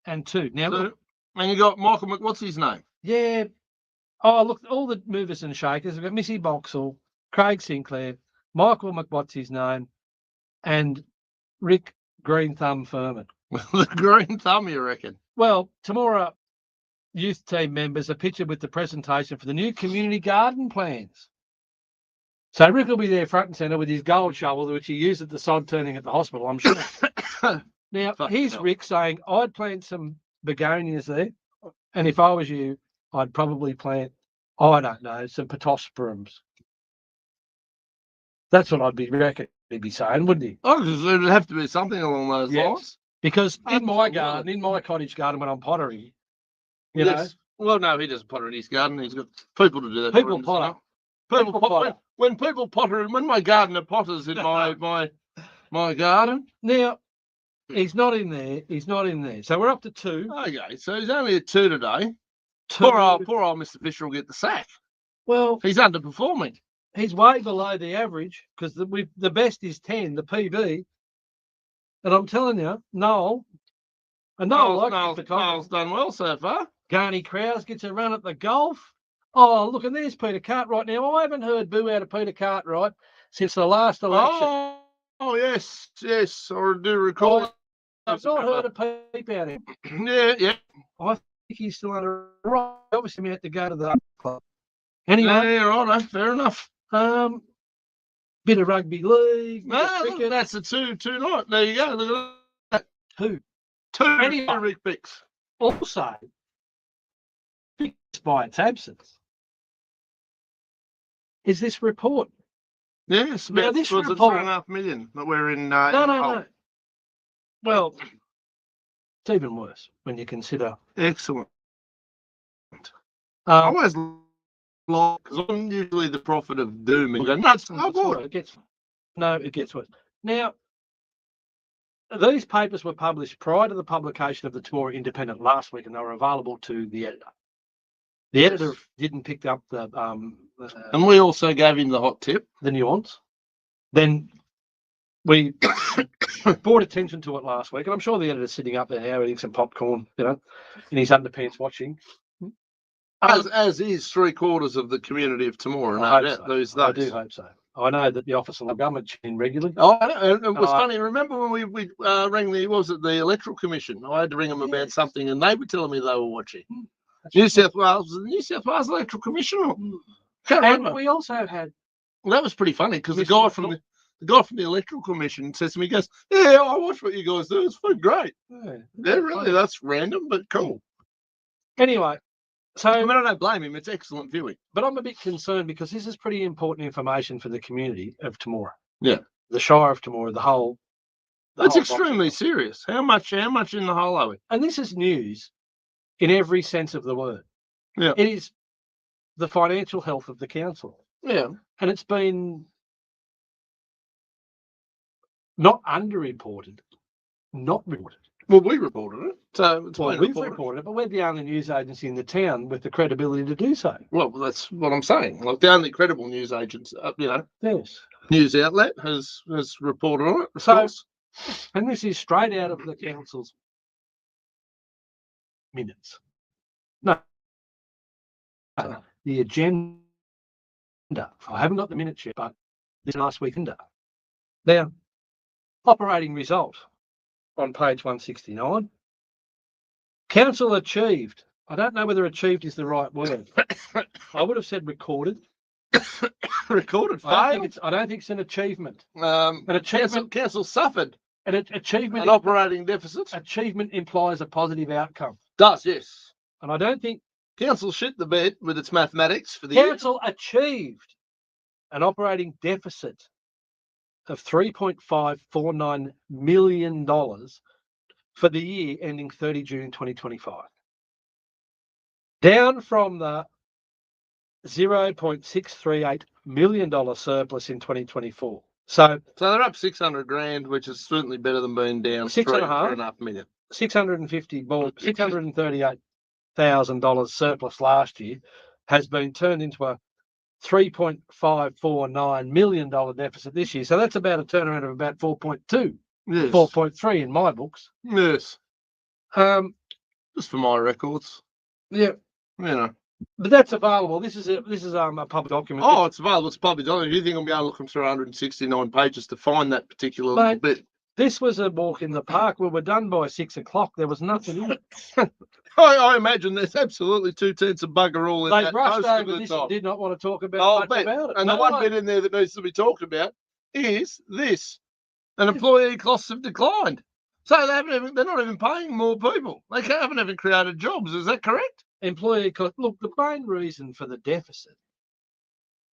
B: and 2. Now, look,
A: and you got Michael what's his name?
B: Yeah. Oh, look, all the movers and shakers. We've got Missy Boxall, Craig Sinclair, Michael McWhat's his name, and Rick Green Thumb Furman.
A: The Green Thumb, you reckon?
B: Well, Temora youth team members are pictured with the presentation for the new community garden plans. So Rick will be there front and centre with his gold shovel, which he used at the sod turning at the hospital, I'm sure. Now, here's Rick saying, I'd plant some begonias there, and if I was you, I'd probably plant, I don't know, some pittosporums. That's what I'd be reckon he'd be saying, wouldn't he?
A: Oh, there'd have to be something along those lines.
B: Because in my garden, in my cottage garden when I'm pottering, you know.
A: Well, no, he doesn't potter in his garden. He's got people to do that.
B: People potter.
A: People potter. When people potter, when my gardener potters in my garden.
B: Now, he's not in there. He's not in there. So we're up to 2.
A: Okay, so he's only at 2 today. Poor old Mr. Fisher will get the sack.
B: Well,
A: he's underperforming.
B: He's way below the average because the best is 10, the PB. And I'm telling you, Noel's
A: done well so far.
B: Garney Krause gets a run at the golf. Oh, look, and there's Peter Cartwright. Now, I haven't heard boo out of Peter Cartwright since the last election.
A: Oh yes. I do recall.
B: I've not heard a peep out of him.
A: Yeah.
B: I think he's still under right. Obviously, we had to go to the club. Anyway.
A: Yeah, right. Fair enough.
B: Bit of rugby league.
A: No, that's a 2 night. There you go. Look at that. 2
B: Anyway,
A: Rick picks.
B: Also, fixed by its absence is this report.
A: Yes,
B: now this
A: was
B: report,
A: $3.5 million that we're in.
B: No. Well, it's even worse when you consider.
A: Excellent. I always like, because I'm usually the prophet of doom and go, it
B: gets worse. Now, these papers were published prior to the publication of the Temora Independent last week, and they were available to the editor. The editor didn't pick up the
A: and we also gave him the hot tip,
B: the nuance. Then we brought attention to it last week, and I'm sure the editor's sitting up there now eating some popcorn, in his underpants watching.
A: As is 3/4 of the community of Temora.
B: I do hope so. I know that the Office of the Government tune in regularly.
A: Oh, I know. And it was funny. Remember when we rang the Electoral Commission? I had to ring them about something, and they were telling me they were watching. New South Wales Electoral Commission.
B: And we also had.
A: Well, that was pretty funny because the guy from the Electoral Commission says to me, he goes, "Yeah, I watch what you guys do. It's been great." Yeah, really. That's random, but cool.
B: Anyway. So,
A: I don't blame him. It's excellent viewing.
B: But I'm a bit concerned because this is pretty important information for the community of Temora.
A: Yeah.
B: The Shire of Temora, the whole.
A: That's extremely serious. How much in the hole are we?
B: And this is news in every sense of the word.
A: Yeah.
B: It is the financial health of the council.
A: Yeah.
B: And it's been not underreported, not reported.
A: Well, we reported it. So it's
B: Well,
A: been
B: we've
A: reported.
B: reported it, but we're the only news agency in the town with the credibility to do so.
A: Well, that's what I'm saying. Like the only credible news agents,
B: Yes.
A: news outlet has reported on it. Of
B: So-
A: course.
B: And this is straight out of the council's minutes. No. The agenda. I haven't got the minutes yet, but this last weekend. Now, operating result on page 169. Council achieved. I don't know whether achieved is the right word. I would have said recorded.
A: Recorded
B: I
A: fail.
B: don't think it's an achievement.
A: An
B: achievement-
A: council suffered
B: An achievement.
A: an operating deficit.
B: Achievement implies a positive outcome,
A: Does, yes.
B: and I don't think
A: Council shit the bed with its mathematics for the year.
B: council achieved an operating deficit of $3.549 million for the year ending 30 June 2025, down from the $0.638 million surplus in 2024. So
A: they're up 600 grand, which is certainly better than being down
B: Six and a half.
A: 3.5 million.
B: $638,000 surplus last year has been turned into a $3.549 million deficit this year. So that's about a turnaround of about 4.2,
A: Yes.
B: 4.3 in my books.
A: Yes. Just for my records.
B: Yeah, but that's available. This is a public document.
A: Oh, it's available. It's public document. You think I'm going to look through 169 pages to find that particular little bit?
B: This was a walk in the park. We were done by 6 o'clock. There was nothing in it.
A: I imagine there's absolutely 2/10 of bugger all in
B: They
A: that.
B: brushed
A: most of
B: over
A: the
B: this
A: time.
B: and did not want to talk about much about it.
A: And the one bit in there that needs to be talked about is this. And employee costs have declined. So they're not even paying more people. They haven't even created jobs. Is that correct?
B: Employee cost. Look, the main reason for the deficit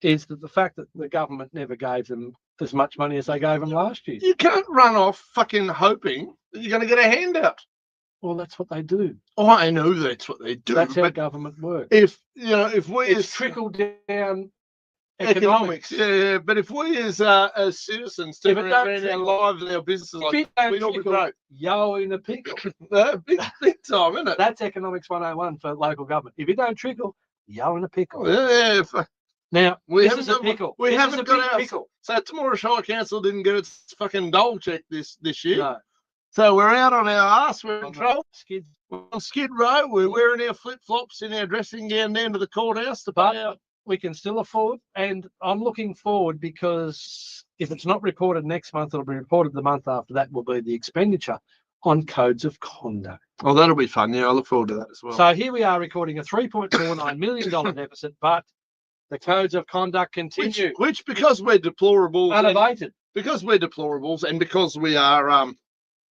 B: is that the fact that the government never gave them as much money as they gave them last year.
A: You can't run off fucking hoping that you're going to get a handout.
B: Well, that's what they do.
A: Oh, I know that's what they do.
B: That's how government works.
A: If we
B: It's trickled down
A: economics, yeah. But if we as citizens turn around our lives and our businesses like we all be broke.
B: Yo in a pickle.
A: big time, isn't it?
B: That's economics 101 for local government. If you don't trickle, yo in a pickle.
A: Yeah.
B: Now,
A: this
B: is a pickle.
A: We
B: this
A: haven't
B: is a
A: got our
B: pickle.
A: So tomorrow Shire Council didn't get its fucking dole check this year.
B: No.
A: So we're out on our arse. We're in trouble.
B: We're
A: on Skid Row. We're wearing our flip flops in our dressing gown down to the courthouse to pay out.
B: We can still afford, and I'm looking forward because if it's not reported next month, it'll be reported the month after that. Will be the expenditure on codes of conduct.
A: Oh, that'll be fun. Yeah, I look forward to that as well.
B: So here we are recording a $3.49 million deficit, but the codes of conduct continue.
A: Which because we're deplorables,
B: unabated.
A: Because we're deplorables, and because we are,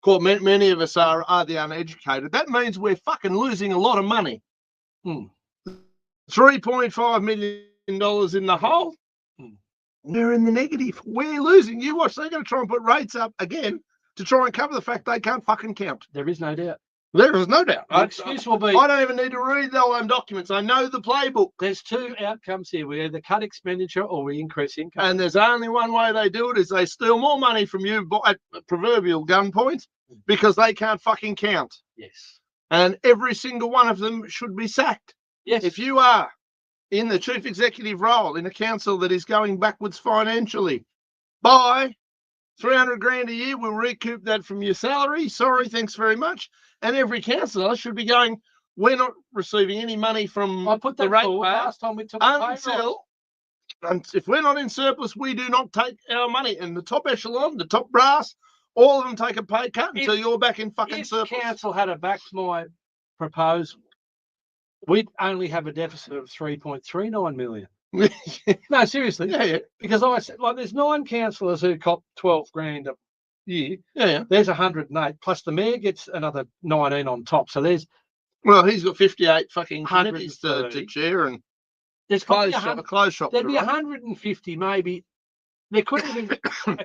A: many of us are the uneducated. That means we're fucking losing a lot of money. $3.5 million in the hole. We're in the negative. We're losing. You watch, they're going to try and put rates up again to try and cover the fact they can't fucking count.
B: There is no doubt.
A: There is no doubt.
B: The excuse will be,
A: I don't even need to read the documents. I know the playbook.
B: There's two outcomes here. We either cut expenditure or we increase income.
A: And there's only one way they do it is they steal more money from you at proverbial gunpoint because they can't fucking count.
B: Yes.
A: And every single one of them should be sacked.
B: Yes.
A: If you are in the chief executive role in a council that is going backwards financially, by 300 grand a year, we'll recoup that from your salary. Sorry, thanks very much. And every councillor should be going, we're not receiving any money from
B: I put
A: the
B: that
A: rate
B: forward last time we took
A: and if we're not in surplus, we do not take our money. And the top echelon, the top brass, all of them take a pay cut until you're back in fucking surplus.
B: If council had backed my proposal, we'd only have a deficit of 3.39 million. No, seriously.
A: Yeah.
B: Because I said, there's 9 councillors who cop 12 grand a year.
A: Yeah.
B: There's 108, plus the mayor gets another 19 on top. So there's...
A: Well, he's got 58 fucking committees to chair, and
B: there's
A: a closed shop.
B: There'd be 150 maybe. There could it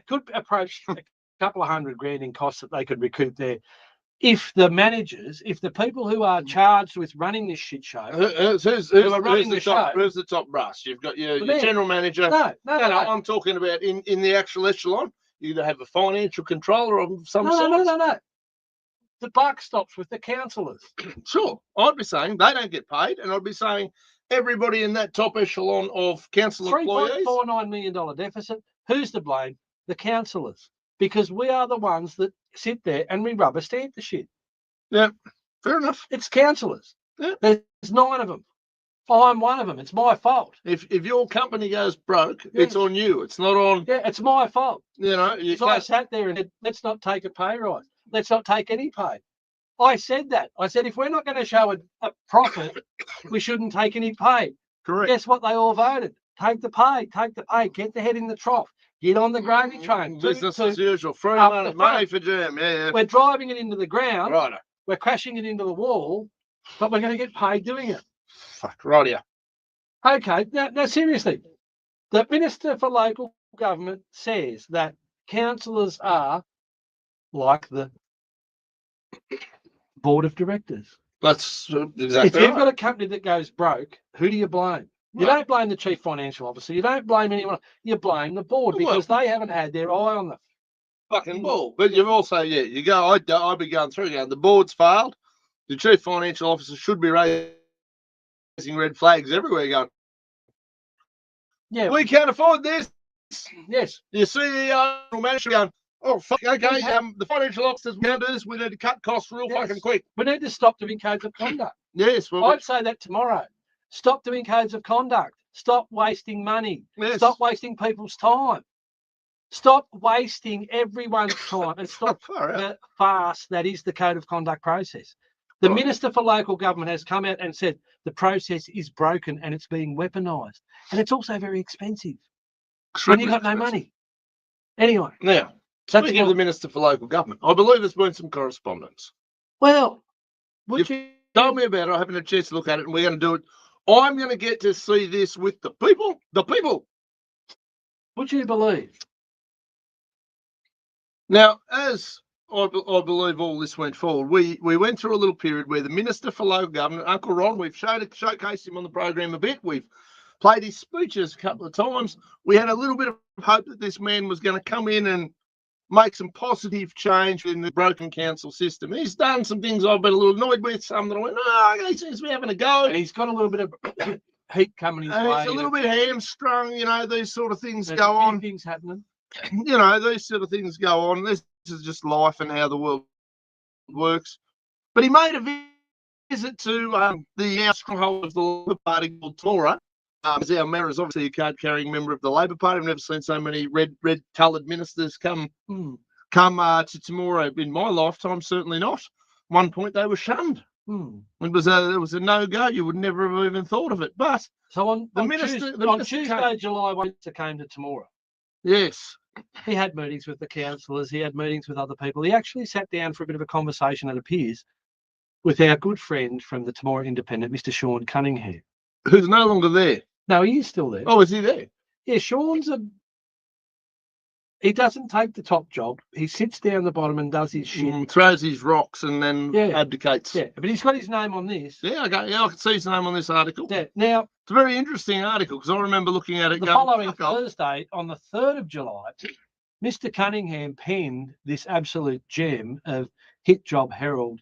B: could approach a couple of $100 grand in costs that they could recoup there. If the people who are charged with running this shit show,
A: who's the top brass? You've got your general manager.
B: No.
A: I'm talking about in the actual echelon. You either have a financial controller of some sort.
B: No. the buck stops with the councillors.
A: Sure, I'd be saying they don't get paid, and I'd be saying everybody in that top echelon of council employees.
B: $3.49 million deficit. Who's to blame? The councillors. Because we are the ones that sit there and we rubber stamp the shit.
A: Yeah, fair enough.
B: It's councillors.
A: Yeah.
B: There's 9 of them. I'm one of them. It's my fault.
A: If your company goes broke, it's on you. It's not on.
B: Yeah, it's my fault.
A: You know, you
B: So I sat there and said, let's not take a pay rise. Let's not take any pay. I said that. I said, if we're not going to show a profit, we shouldn't take any pay.
A: Correct.
B: Guess what? They all voted. Take the pay. Take the pay. Get the head in the trough. Get on the gravy train.
A: Business as usual. Free
B: up
A: money,
B: the
A: money
B: front.
A: for jam. Yeah.
B: We're driving it into the ground.
A: Right.
B: We're crashing it into the wall, but we're going to get paid doing it.
A: Fuck, right here.
B: Okay. Now seriously, the Minister for Local Government says that councillors are like the board of directors.
A: That's exactly
B: If you've
A: right.
B: got a company that goes broke, who do you blame? You don't blame the chief financial officer. You don't blame anyone. You blame the board because they haven't had their eye on the
A: fucking ball. But you've also, you go, I'd be going through going, the board's failed. The chief financial officer should be raising red flags everywhere going,
B: yeah,
A: we can't afford this.
B: Yes.
A: You see the manager going, oh, fuck, okay, the financial officers, we can't do this. We need to cut costs real fucking quick.
B: We need to stop doing codes of conduct.
A: Yes. Well,
B: I'd say that tomorrow. Stop doing codes of conduct. Stop wasting money.
A: Yes.
B: Stop wasting people's time. Stop wasting everyone's time and stop the farce that is the code of conduct process. The Minister for Local Government has come out and said the process is broken and it's being weaponised. And it's also very expensive. And you've got no money. Anyway.
A: Now, speaking of the Minister for Local Government, I believe there's been some correspondence.
B: Well, would you
A: told me about it. I haven't had a chance to look at it, and we're going to do it. I'm going to get to see this with the people. The people.
B: Would you believe?
A: Now, as I believe all this went forward, we went through a little period where the Minister for Local Government, Uncle Ron, we've showcased him on the program a bit. We've played his speeches a couple of times. We had a little bit of hope that this man was going to come in and make some positive change in the broken council system. He's done some things I've been a little annoyed with, some that I went, oh, he seems to be having a go.
B: And he's got a little bit of heat coming his way.
A: He's a little bit hamstrung, these sort of things
B: There's
A: go on.
B: Things happening.
A: These sort of things go on. This is just life and how the world works. But he made a visit to the now stronghold of the Labor Party called Tora. As our mayor is obviously a card-carrying member of the Labor Party. I've never seen so many red-coloured ministers come to Temora in my lifetime. Certainly not. One point they were shunned. It was a no-go. You would never have even thought of it. But
B: so on Tuesday, July 1, he came to Temora.
A: Yes.
B: He had meetings with the councillors. He had meetings with other people. He actually sat down for a bit of a conversation, it appears, with our good friend from the Temora Independent, Mr. Sean Cunningham.
A: Who's no longer there.
B: No, he is still there.
A: Oh, is he there?
B: Yeah, he doesn't take the top job. He sits down the bottom and does his shit.
A: Throws his rocks and then abdicates.
B: Yeah, but he's got his name on this.
A: Yeah, okay. Yeah, I can see his name on this article.
B: Yeah. Now,
A: it's a very interesting article because I remember looking at it.
B: The following Thursday, on the 3rd of July, Mr. Cunningham penned this absolute gem of Hit Job Herald.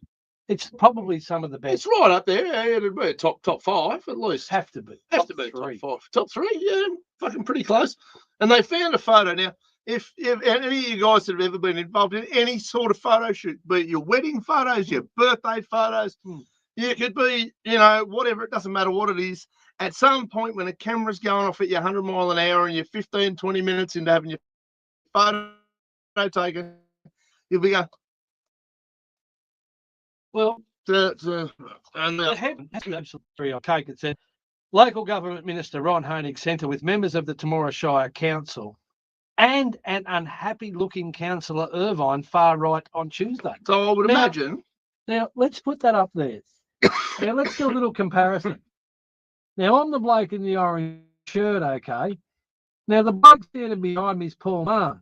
B: It's probably some of the best.
A: It's right up there. Yeah, it'd be top 5 at least.
B: Have to be.
A: Top 5. Top 3, yeah, fucking pretty close. And they found a photo. Now, if any of you guys that have ever been involved in any sort of photo shoot, be it your wedding photos, your birthday photos, you could be, whatever, it doesn't matter what it is. At some point when a camera's going off at you 100 mile an hour and you're 15, 20 minutes into having your photo taken, you'll be going,
B: well,
A: and
B: absolutely okay. It said, Local Government Minister Ron Honig Centre with members of the Temora Shire Council and an unhappy-looking councillor Irvine far right on Tuesday.
A: So I would imagine.
B: Now, let's put that up there. Now, let's do a little comparison. Now, I'm the bloke in the orange shirt, okay? Now, the bloke standing behind me is Paul Mann.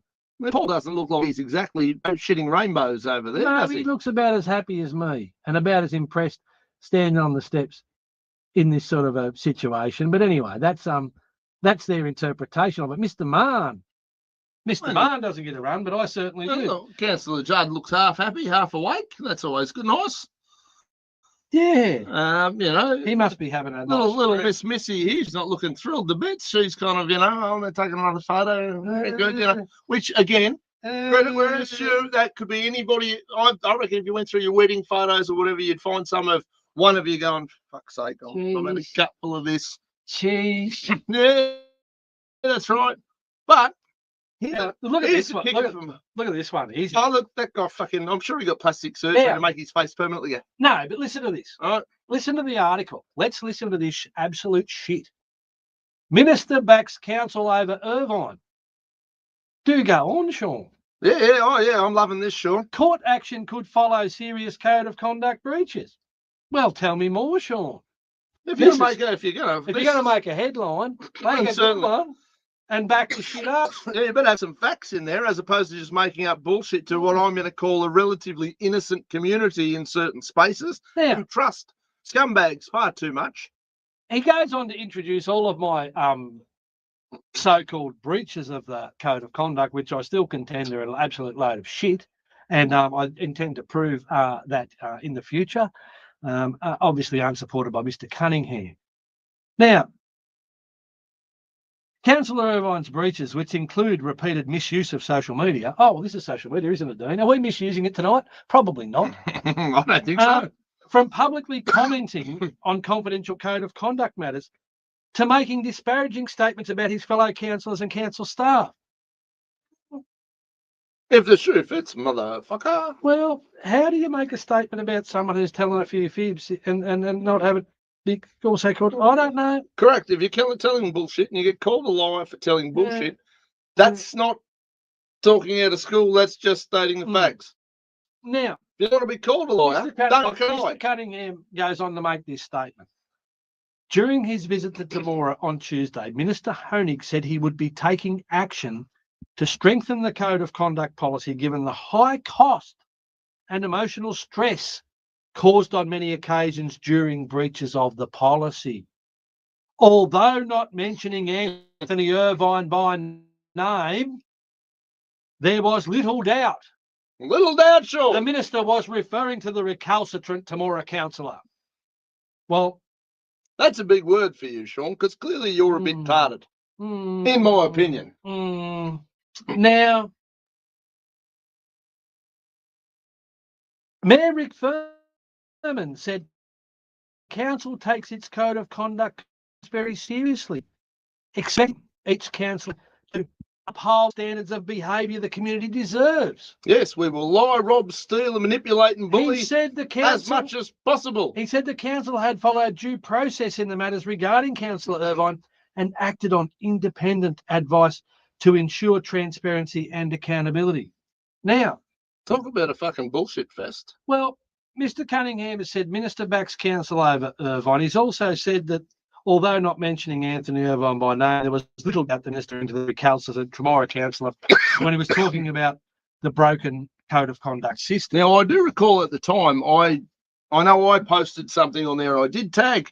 A: Paul doesn't look like he's exactly shitting rainbows over there,
B: no,
A: does he?
B: He looks about as happy as me and about as impressed standing on the steps in this sort of a situation. But anyway, that's their interpretation of it. Mr. Mr.
A: Well,
B: Barn doesn't get a run, but I certainly do.
A: Well, Councillor Judd looks half happy, half awake. That's always good, nice.
B: Yeah.
A: You know,
B: He must be having a
A: little
B: nice
A: Miss Missy. He's not looking thrilled to bits. She's kind of, I'm going to take another photo. Very good, Which again, credit you. That could be anybody. I reckon if you went through your wedding photos or whatever, you'd find some of one of you going, "Fuck's sake, I've had a cupful of this."
B: Cheese.
A: Yeah, that's right. But
B: Yeah, look at this one. Look at this one.
A: Oh, look, that guy fucking. I'm sure he got plastic surgery to make his face permanently.
B: No, but listen to this.
A: All right.
B: Listen to the article. Let's listen to this absolute shit. Minister backs council over Irvine. Do go on, Sean.
A: Yeah. Oh, yeah. I'm loving this, Sean.
B: Court action could follow serious code of conduct breaches. Well, tell me more, Sean.
A: If you're going to
B: make a headline, make a good one and back the shit up.
A: Yeah, you better have some facts in there as opposed to just making up bullshit to what I'm going to call a relatively innocent community in certain spaces who trust scumbags far too much.
B: He goes on to introduce all of my so-called breaches of the code of conduct, which I still contend are an absolute load of shit, and I intend to prove that in the future. Obviously unsupported by Mr. Cunningham. Now, Councillor Irvine's breaches, which include repeated misuse of social media. Oh, well, this is social media, isn't it, Dean? Are we misusing it tonight? Probably not.
A: I don't think so.
B: From publicly commenting on confidential code of conduct matters to making disparaging statements about his fellow councillors and council staff.
A: If the shoe fits, motherfucker.
B: Well, how do you make a statement about someone who's telling a few fibs and not have it be also called? I don't know.
A: Correct. If you're telling bullshit and you get called a liar for telling bullshit, that's not talking out of school. That's just stating the facts.
B: Now,
A: if you want to be called a liar,
B: Mr. Cunningham goes on to make this statement. During his visit to Temora on Tuesday, Minister Honig said he would be taking action to strengthen the code of conduct policy given the high cost and emotional stress caused on many occasions during breaches of the policy. Although not mentioning Anthony Irvine by name, there was little doubt.
A: Sure.
B: The minister was referring to the recalcitrant Temora councillor. Well,
A: that's a big word for you, Sean, because clearly you're a bit tarded, in my opinion.
B: Now, Mayor Rick Furman said council takes its code of conduct very seriously, expect each council to uphold standards of behaviour the community deserves.
A: Yes, we will lie, rob, steal and manipulate and bully as much as possible.
B: He said the council had followed due process in the matters regarding Councillor Irvine and acted on independent advice to ensure transparency and accountability. Now,
A: talk about a fucking bullshit fest.
B: Well, Mr. Cunningham has said Minister backs council over Irvine. He's also said that although not mentioning Anthony Irvine by name, there was little doubt the minister into the recalcitrant Temora councillor when he was talking about the broken code of conduct system.
A: Now, I do recall at the time, I know I posted something on there. I did tag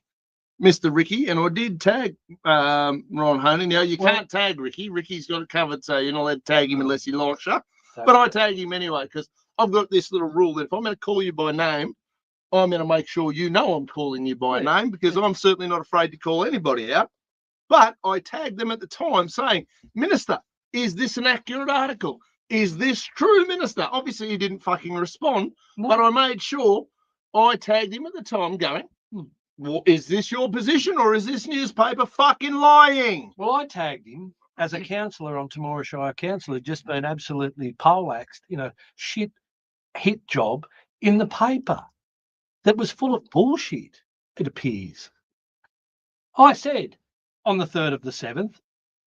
A: Mr. Ricky, and I did tag Ron Honig. Now, you can't tag Ricky. Ricky's got it covered, so you're not allowed to tag him unless he likes you. But I tag him anyway, because I've got this little rule that if I'm going to call you by name, I'm going to make sure you know I'm calling you by name, because I'm certainly not afraid to call anybody out. But I tagged them at the time saying, Minister, is this an accurate article? Is this true, Minister? Obviously, he didn't fucking respond, but I made sure I tagged him at the time going, well, is this your position or is this newspaper fucking lying?
B: Well, I tagged him as a councillor on Temora Shire Council who'd just been absolutely poleaxed, shit hit job in the paper that was full of bullshit, it appears. I said on the 3rd of the 7th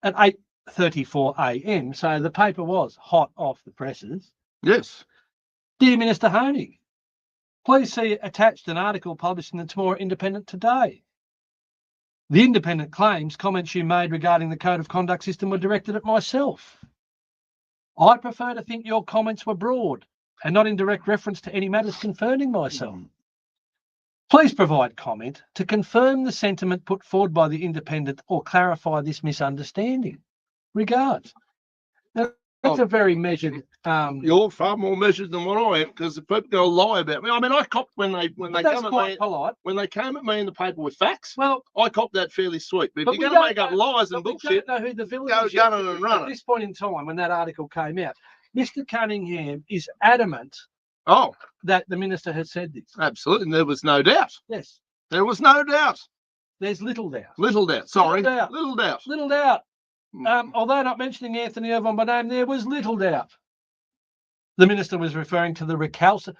B: at 8:34 a.m, so the paper was hot off the presses.
A: Yes.
B: Dear Minister Honig, please see attached an article published in the Temora Independent today. The Independent claims comments you made regarding the code of conduct system were directed at myself. I prefer to think your comments were broad and not in direct reference to any matters concerning myself. Please provide comment to confirm the sentiment put forward by the Independent or clarify this misunderstanding. Regards. Now, That's a very measured.
A: You're far more measured than what I am, because the people go lie about me. I mean, I copped when they
B: that's
A: come at
B: quite
A: me
B: polite.
A: when they came at me in the paper with facts.
B: Well,
A: I copped that fairly sweet. But if
B: but
A: you're
B: we
A: going to
B: don't
A: make up lies and
B: but we
A: bullshit,
B: don't know who the villain
A: go
B: is yet.
A: gunning and running.
B: At this point in time, when that article came out, Mr. Cunningham is adamant
A: Oh,
B: that the minister has said this.
A: absolutely. And there was no doubt.
B: Yes,
A: There was no doubt.
B: there's little doubt.
A: Little doubt. Sorry.
B: Little doubt.
A: Little doubt.
B: Little doubt. Although not mentioning Anthony Irvine by name, there was little doubt. The minister was referring to the recalcitrant.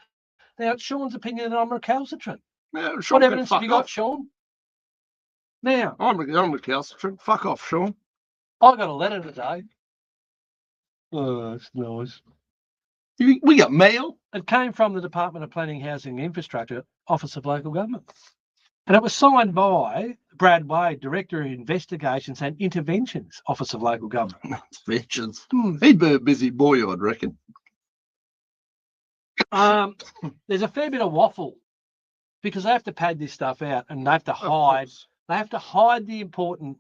B: Now, it's Sean's opinion that I'm recalcitrant.
A: Yeah, Sean
B: What
A: can
B: evidence have
A: fuck
B: you got,
A: off.
B: Sean? Now,
A: I'm recalcitrant. Fuck off, Sean.
B: I got a letter today. Oh, that's nice.
A: We got mail.
B: It came from the Department of Planning, Housing and Infrastructure, Office of Local Government. And it was signed by Brad Wade, Director of Investigations and Interventions, Office of Local Government.
A: Interventions. He'd be a busy boy, I'd reckon.
B: There's a fair bit of waffle because they have to pad this stuff out and they have to hide. They have to hide the important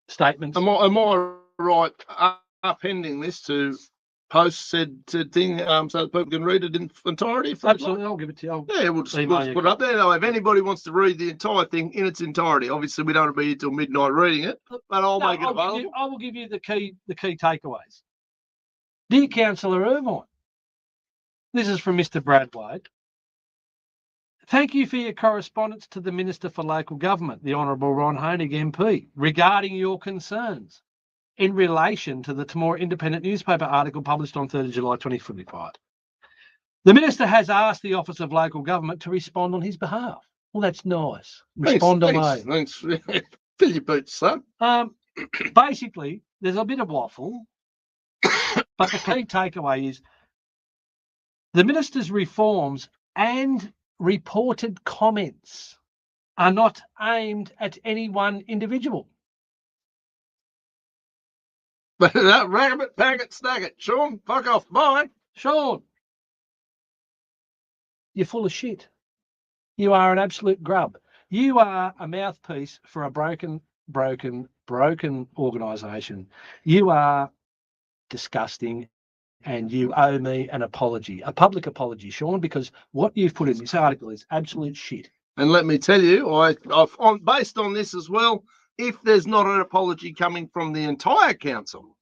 B: statements.
A: Am I right upending this to post said thing so that people can read it in entirety?
B: Absolutely, I'll give it to you.
A: Yeah, we'll just put it up there. Now, if anybody wants to read the entire thing in its entirety, obviously we don't want to be here till midnight reading it, but I'll make it available.
B: I will give you the key takeaways. Dear Councillor Irvine, this is from Mr. Brad Wade. Thank you for your correspondence to the Minister for Local Government, the Honourable Ron Honig MP, regarding your concerns in relation to the Temora Independent newspaper article published on 3rd of July 2025. The Minister has asked the Office of Local Government to respond on his behalf. Well, that's nice. Respond away.
A: Thanks. Fill your boots, son.
B: Basically, there's a bit of waffle, but the key takeaway is the Minister's reforms and reported comments are not aimed at any one individual.
A: But that rabbit packet stack it. Sean, fuck off. Bye.
B: Sean, you're full of shit. You are an absolute grub. You are a mouthpiece for a broken organisation. You are disgusting, and you owe me an apology, a public apology, Sean, because what you've put in this article is absolute shit.
A: And let me tell you, I've based on this as well, if there's not an apology coming from the entire council.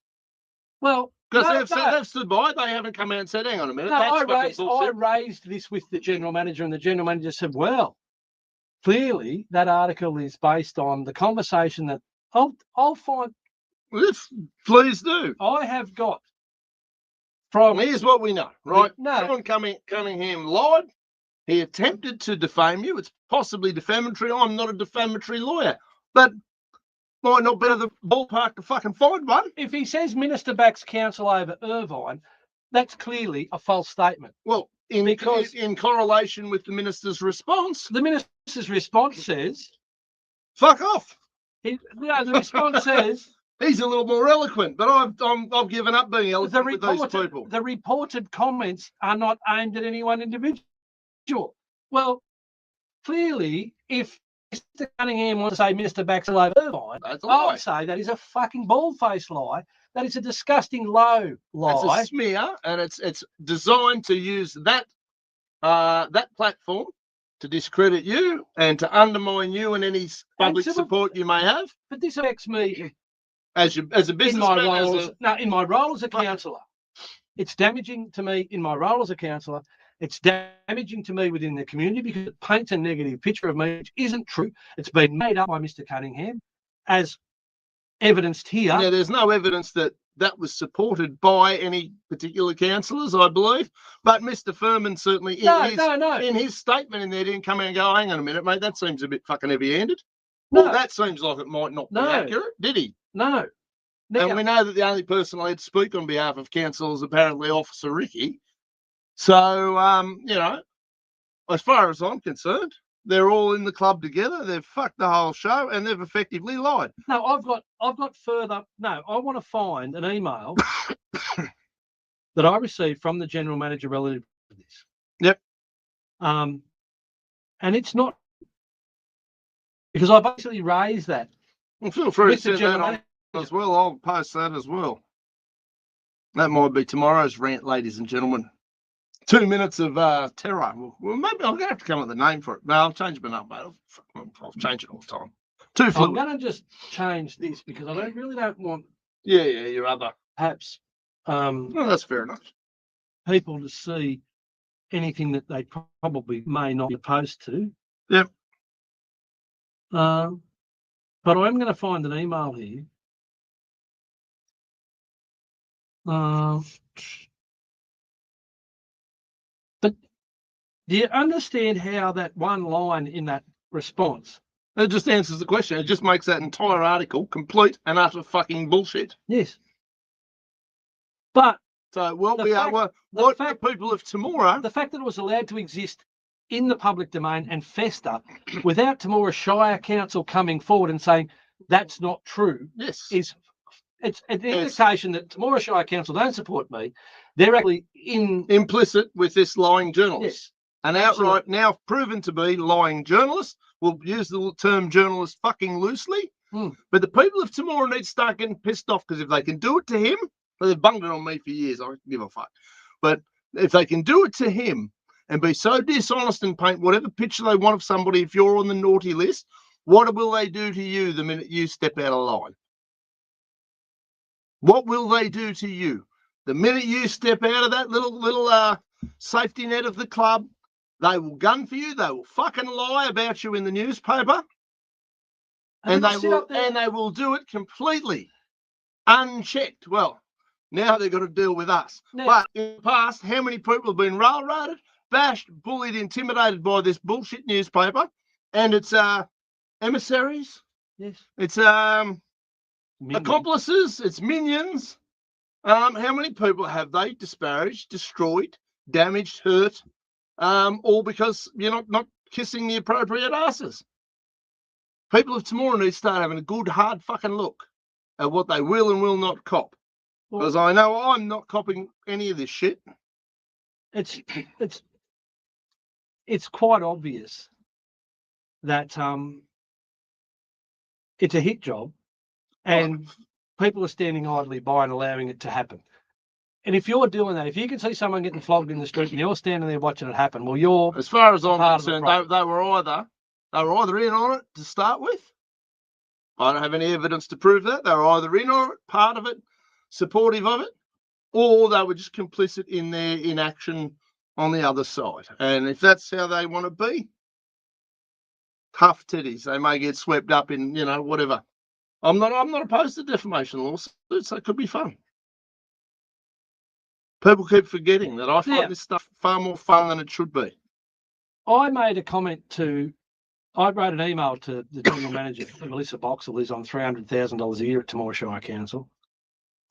B: Well,
A: because they've stood by it, they haven't come out and said, hang on a minute.
B: I raised this with the general manager, and the general manager said, well, clearly that article is based on the conversation that I'll find.
A: Please do.
B: I have got from.
A: Here's what we know, right?
B: No.
A: Sean Cunningham lied. He attempted to defame you. It's possibly defamatory. I'm not a defamatory lawyer, but might not be the ballpark to fucking find one.
B: If he says minister backs council over Irvine, that's clearly a false statement.
A: Well, in correlation with the minister's response.
B: The minister's response says,
A: fuck off.
B: The response says
A: he's a little more eloquent, but I've given up being eloquent with those people.
B: The reported comments are not aimed at any one individual. Well, clearly, if Mr. Cunningham wants to say Minister backs over Irvine, I would say that is a fucking bald-faced lie. That is a disgusting low lie.
A: It's a smear, and it's designed to use that platform to discredit you and to undermine you and any public support you may have.
B: But this affects me
A: as a businessman.
B: In my role as a councillor. It's damaging to me in my role as a councillor. It's damaging to me within the community because it paints a negative picture of me, which isn't true. It's been made up by Mr. Cunningham, as evidenced here.
A: Yeah, there's no evidence that was supported by any particular councillors, I believe. But Mr. Furman certainly, in his statement in there, didn't come in and go, hang on a minute, mate, that seems a bit fucking heavy-handed. No. Well, that seems like it might not be accurate, did he?
B: No.
A: And we know that the only person allowed to speak on behalf of council is apparently Officer Ricky. So, as far as I'm concerned, they're all in the club together. They've fucked the whole show and they've effectively lied.
B: No, I've got further. No, I want to find an email that I received from the general manager relative to this.
A: Yep.
B: And it's not because I basically raised that.
A: Well, feel free to send that on as well. I'll post that as well. That might be tomorrow's rant, ladies and gentlemen. 2 minutes of terror. Well, maybe I'm going to have to come up with a name for it. No, I'll change my name, mate. I'll change it all the time. Too fluid.
B: I'm going to just change this because I really don't want.
A: Yeah, your other.
B: Perhaps.
A: Well, that's fair enough.
B: People to see anything that they probably may not be opposed to.
A: Yep.
B: But I'm going to find an email here. But do you understand how that one line in that response?
A: It just answers the question. It just makes that entire article complete and utter fucking bullshit.
B: Yes. But
A: so what the people of Temora,
B: the fact that it was allowed to exist in the public domain and fester without Temora Shire Council coming forward and saying that's not true,
A: yes,
B: it's an indication that Temora Shire Council don't support me. They're actually
A: implicit with this lying journalist.
B: Yes,
A: and outright now proven to be lying journalists. We'll use the term journalist fucking loosely. But the people of Temora need to start getting pissed off, because if they can do it to him, well, they've bunged it on me for years, I don't give a fuck. But if they can do it to him and be so dishonest and paint whatever picture they want of somebody, if you're on the naughty list, what will they do to you the minute you step out of line? What will they do to you? The minute you step out of that little safety net of the club, they will gun for you. They will fucking lie about you in the newspaper, and they will do it completely unchecked. Well, now they've got to deal with us.
B: Now,
A: but in the past, how many people have been railroaded, bashed, bullied, intimidated by this bullshit newspaper and its emissaries?
B: Yes.
A: It's accomplices, it's minions. How many people have they disparaged, destroyed, damaged, hurt, all because you're not kissing the appropriate asses? People of Temora need to start having a good, hard fucking look at what they will and will not cop. Because I know I'm not copping any of this shit.
B: It's quite obvious that it's a hit job, and people are standing idly by and allowing it to happen. And if you're doing that, if you can see someone getting flogged in the street and you're standing there watching it happen, well, you're,
A: as far as I'm concerned, they were either in on it to start with. I don't have any evidence to prove that. They were either in on it, part of it, supportive of it, or they were just complicit in their inaction on the other side. And if that's how they want to be, tough titties. They may get swept up in, whatever. I'm not opposed to defamation lawsuits. That could be fun. People keep forgetting that I find this stuff far more fun than it should be.
B: I made a comment I wrote an email to the general manager, Melissa Boxall, who's on $300,000 a year at Temora Shire Council,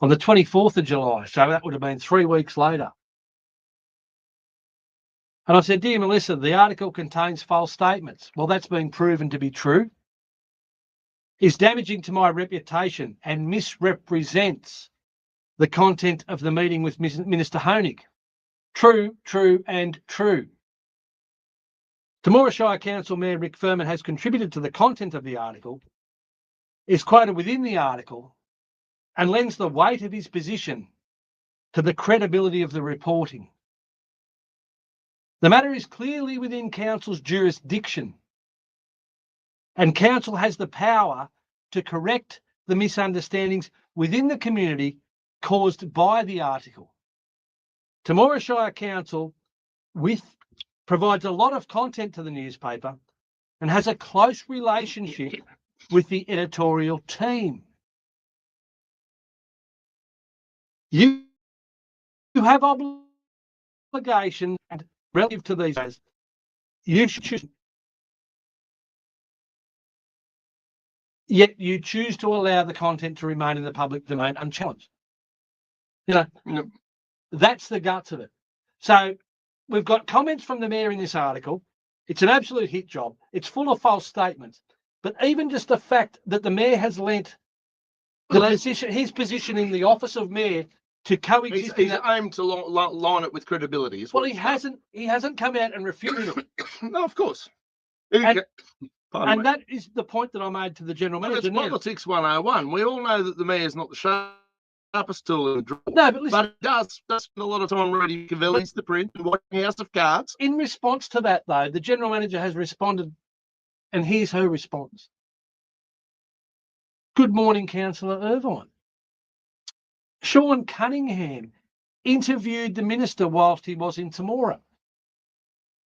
B: on the 24th of July. So that would have been 3 weeks later. And I said, dear Melissa, the article contains false statements. Well, that's been proven to be true. Is damaging to my reputation and misrepresents the content of the meeting with Minister Honig. True, true, and true. Temora Shire Council Mayor Rick Furman has contributed to the content of the article, is quoted within the article, and lends the weight of his position to the credibility of the reporting. The matter is clearly within Council's jurisdiction, and Council has the power to correct the misunderstandings within the community caused by the article. Temora Shire Council provides a lot of content to the newspaper and has a close relationship with the editorial team. You have obligation, and relative to these days, you should, yet you choose to allow the content to remain in the public domain unchallenged. That's the guts of it. So we've got comments from the mayor in this article. It's an absolute hit job. It's full of false statements. But even just the fact that the mayor has lent his position in the office of mayor to coexist.
A: He's aimed to line it with credibility.
B: Well, he hasn't come out and refuted it.
A: No, of course.
B: And that is the point that I made to the general manager.
A: It's politics 101. We all know that the mayor's not the sharpest tool in the drawer.
B: No, but listen,
A: But it does spend a lot of time reading Cavilli's The Print and watching House of Cards.
B: in response to that, though, the general manager has responded, and here's her response. Good morning, Councillor Irvine. Sean Cunningham interviewed the minister whilst he was in Temora.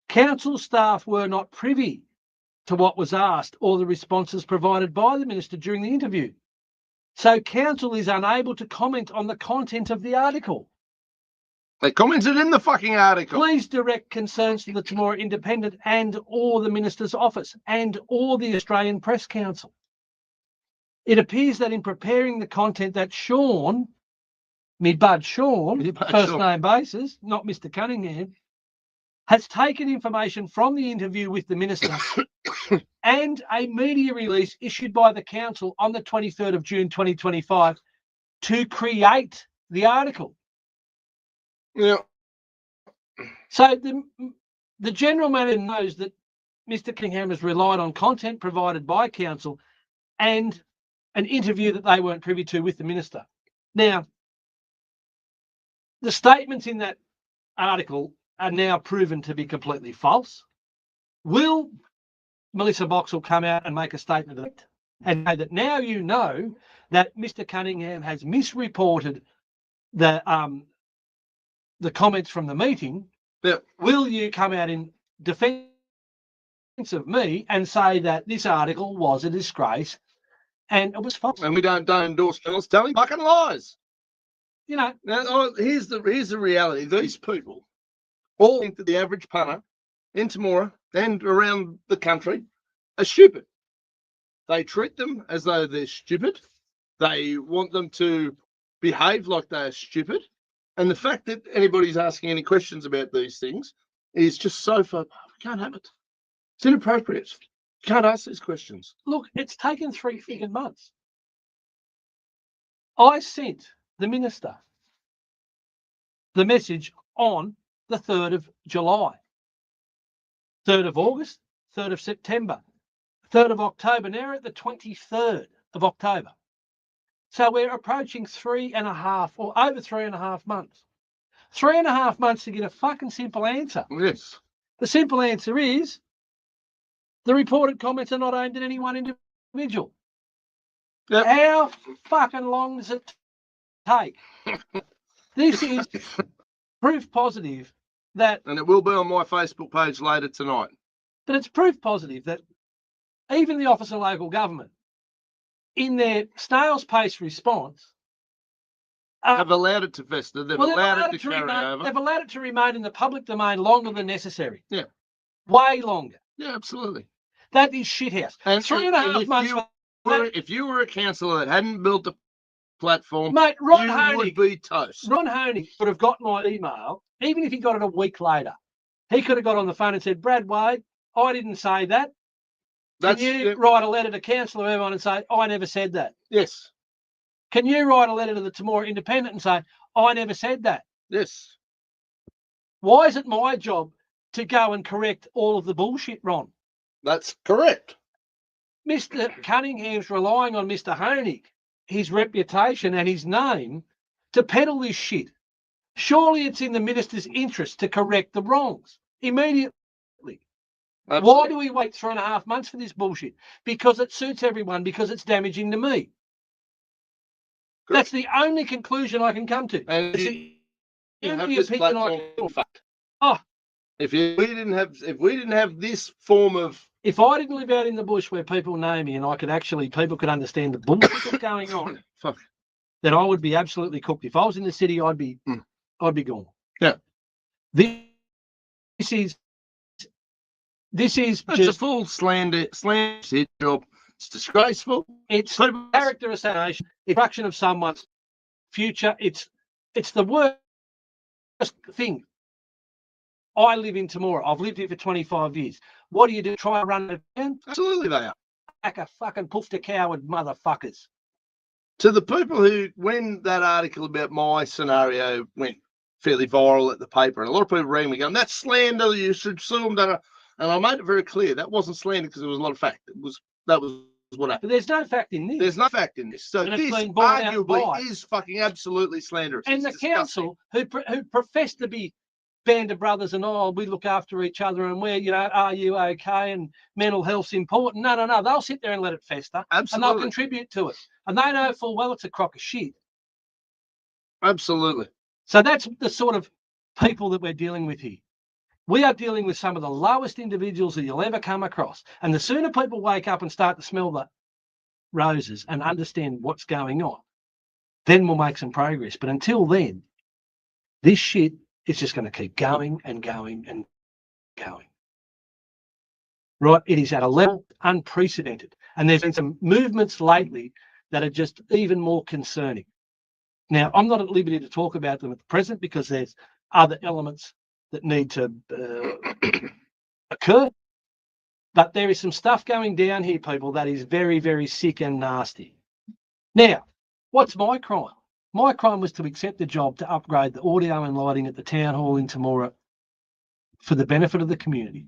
B: Council staff were not privy to what was asked or the responses provided by the minister during the interview. So council is unable to comment on the content of the article.
A: They commented in the fucking article.
B: Please direct concerns to the Temora Independent and or the minister's office and or the Australian Press Council. It appears that in preparing the content that Sean, first name basis, not Mr. Cunningham, has taken information from the interview with the minister and a media release issued by the council on the 23rd of June 2025 to create the article.
A: Yeah.
B: So the general manager knows that Mr. Cunningham has relied on content provided by council and an interview that they weren't privy to with the minister. Now, the statements in that article are now proven to be completely false. Will Melissa Boxall come out and make a statement of it and say that now you know that Mr. Cunningham has misreported the comments from the meeting?
A: Yeah.
B: Will you come out in defence of me and say that this article was a disgrace and it was false?
A: And we don't endorse journalists telling fucking lies.
B: You know.
A: Now, here's the reality. These people all think that the average punter in Temora and around the country are stupid. They treat them as though they're stupid. They want them to behave like they're stupid. And the fact that anybody's asking any questions about these things is just so far. We can't have it. It's inappropriate. You can't ask these questions.
B: Look, it's taken 3 freaking months. I sent the minister the message on the 3rd of July, 3rd of August, 3rd of September, 3rd of October. Now we're at the 23rd of October. So we're approaching 3.5 or over 3.5 months. 3.5 months to get a fucking simple answer.
A: Yes.
B: The simple answer is the reported comments are not aimed at any one individual.
A: Yep.
B: How fucking long does it take? This is proof positive that...
A: And it will be on my Facebook page later tonight.
B: But it's proof positive that even the Office of Local Government, in their snail's pace response,
A: have allowed it to fester. They've allowed it to carry over.
B: They've allowed it to remain in the public domain longer than necessary.
A: Yeah.
B: Way longer.
A: Yeah, absolutely.
B: That is shithouse.
A: And
B: 3.5 months.
A: If you were a councillor that hadn't built a platform,
B: mate,
A: you would be toast.
B: Ron Honey would have got my email, even if he got it a week later. He could have got on the phone and said, Brad Wade, I didn't say that. Can you write a letter to Councillor Irvine and say, I never said that?
A: Yes.
B: Can you write a letter to the Temora Independent and say, I never said that?
A: Yes.
B: Why is it my job to go and correct all of the bullshit, Ron?
A: That's correct.
B: Mr. Cunningham's relying on Mr. Honig, his reputation and his name, to peddle this shit. Surely it's in the minister's interest to correct the wrongs immediately. Absolutely. Why do we wait 3.5 months for this bullshit? Because it suits everyone, because it's damaging to me. Correct. That's the only conclusion I can come to.
A: And you have this platform.
B: Oh,
A: if we didn't have this form of,
B: if I didn't live out in the bush where people know me and people could understand the bullshit that's going on,
A: fuck,
B: then I would be absolutely cooked. If I was in the city, I'd be gone.
A: Yeah.
B: This is
A: it's
B: just
A: a full slander job. It's disgraceful.
B: It's character assassination, destruction of someone's future. It's the worst thing. I live in Temora. I've lived here for 25 years. What do you do? Try and run it down?
A: Absolutely they are.
B: Like a fucking poofed coward motherfuckers.
A: To the people who, when that article about my scenario went fairly viral at the paper, and a lot of people rang me going, that's slander, you should sue them. And I made it very clear that wasn't slander because there was a lot of fact. That was what happened.
B: But there's no fact in this.
A: There's no fact in this. So
B: And it's
A: this
B: been borne out
A: arguably
B: by-
A: is fucking absolutely slanderous.
B: And
A: It's
B: the
A: disgusting.
B: council, who profess to be band of brothers and we look after each other and we're, are you okay? And mental health's important. No. They'll sit there and let it fester.
A: Absolutely.
B: And they'll contribute to it. And they know full well it's a crock of shit.
A: Absolutely.
B: So that's the sort of people that we're dealing with here. We are dealing with some of the lowest individuals that you'll ever come across. And the sooner people wake up and start to smell the roses and understand what's going on, then we'll make some progress. But until then, this shit is just going to keep going and going and going. Right? It is at a level unprecedented. And there's been some movements lately that are just even more concerning. Now, I'm not at liberty to talk about them at the present because there's other elements that need to occur. But there is some stuff going down here, people, that is very, very sick and nasty. Now, what's my crime? My crime was to accept the job to upgrade the audio and lighting at the town hall in Temora for the benefit of the community.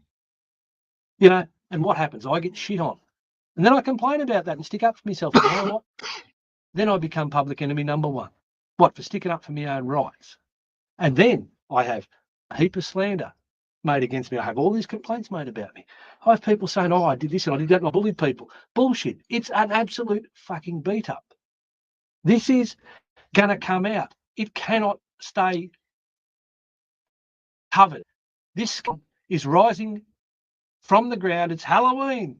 B: And what happens? I get shit on. And then I complain about that and stick up for myself. And you know what? Then I become public enemy number one. What, for sticking up for my own rights? And then I have a heap of slander made against me. I have all these complaints made about me. I have people saying, I did this and I did that and I bullied people. Bullshit. It's an absolute fucking beat up. This is going to come out. It cannot stay covered. This is rising from the ground. It's Halloween.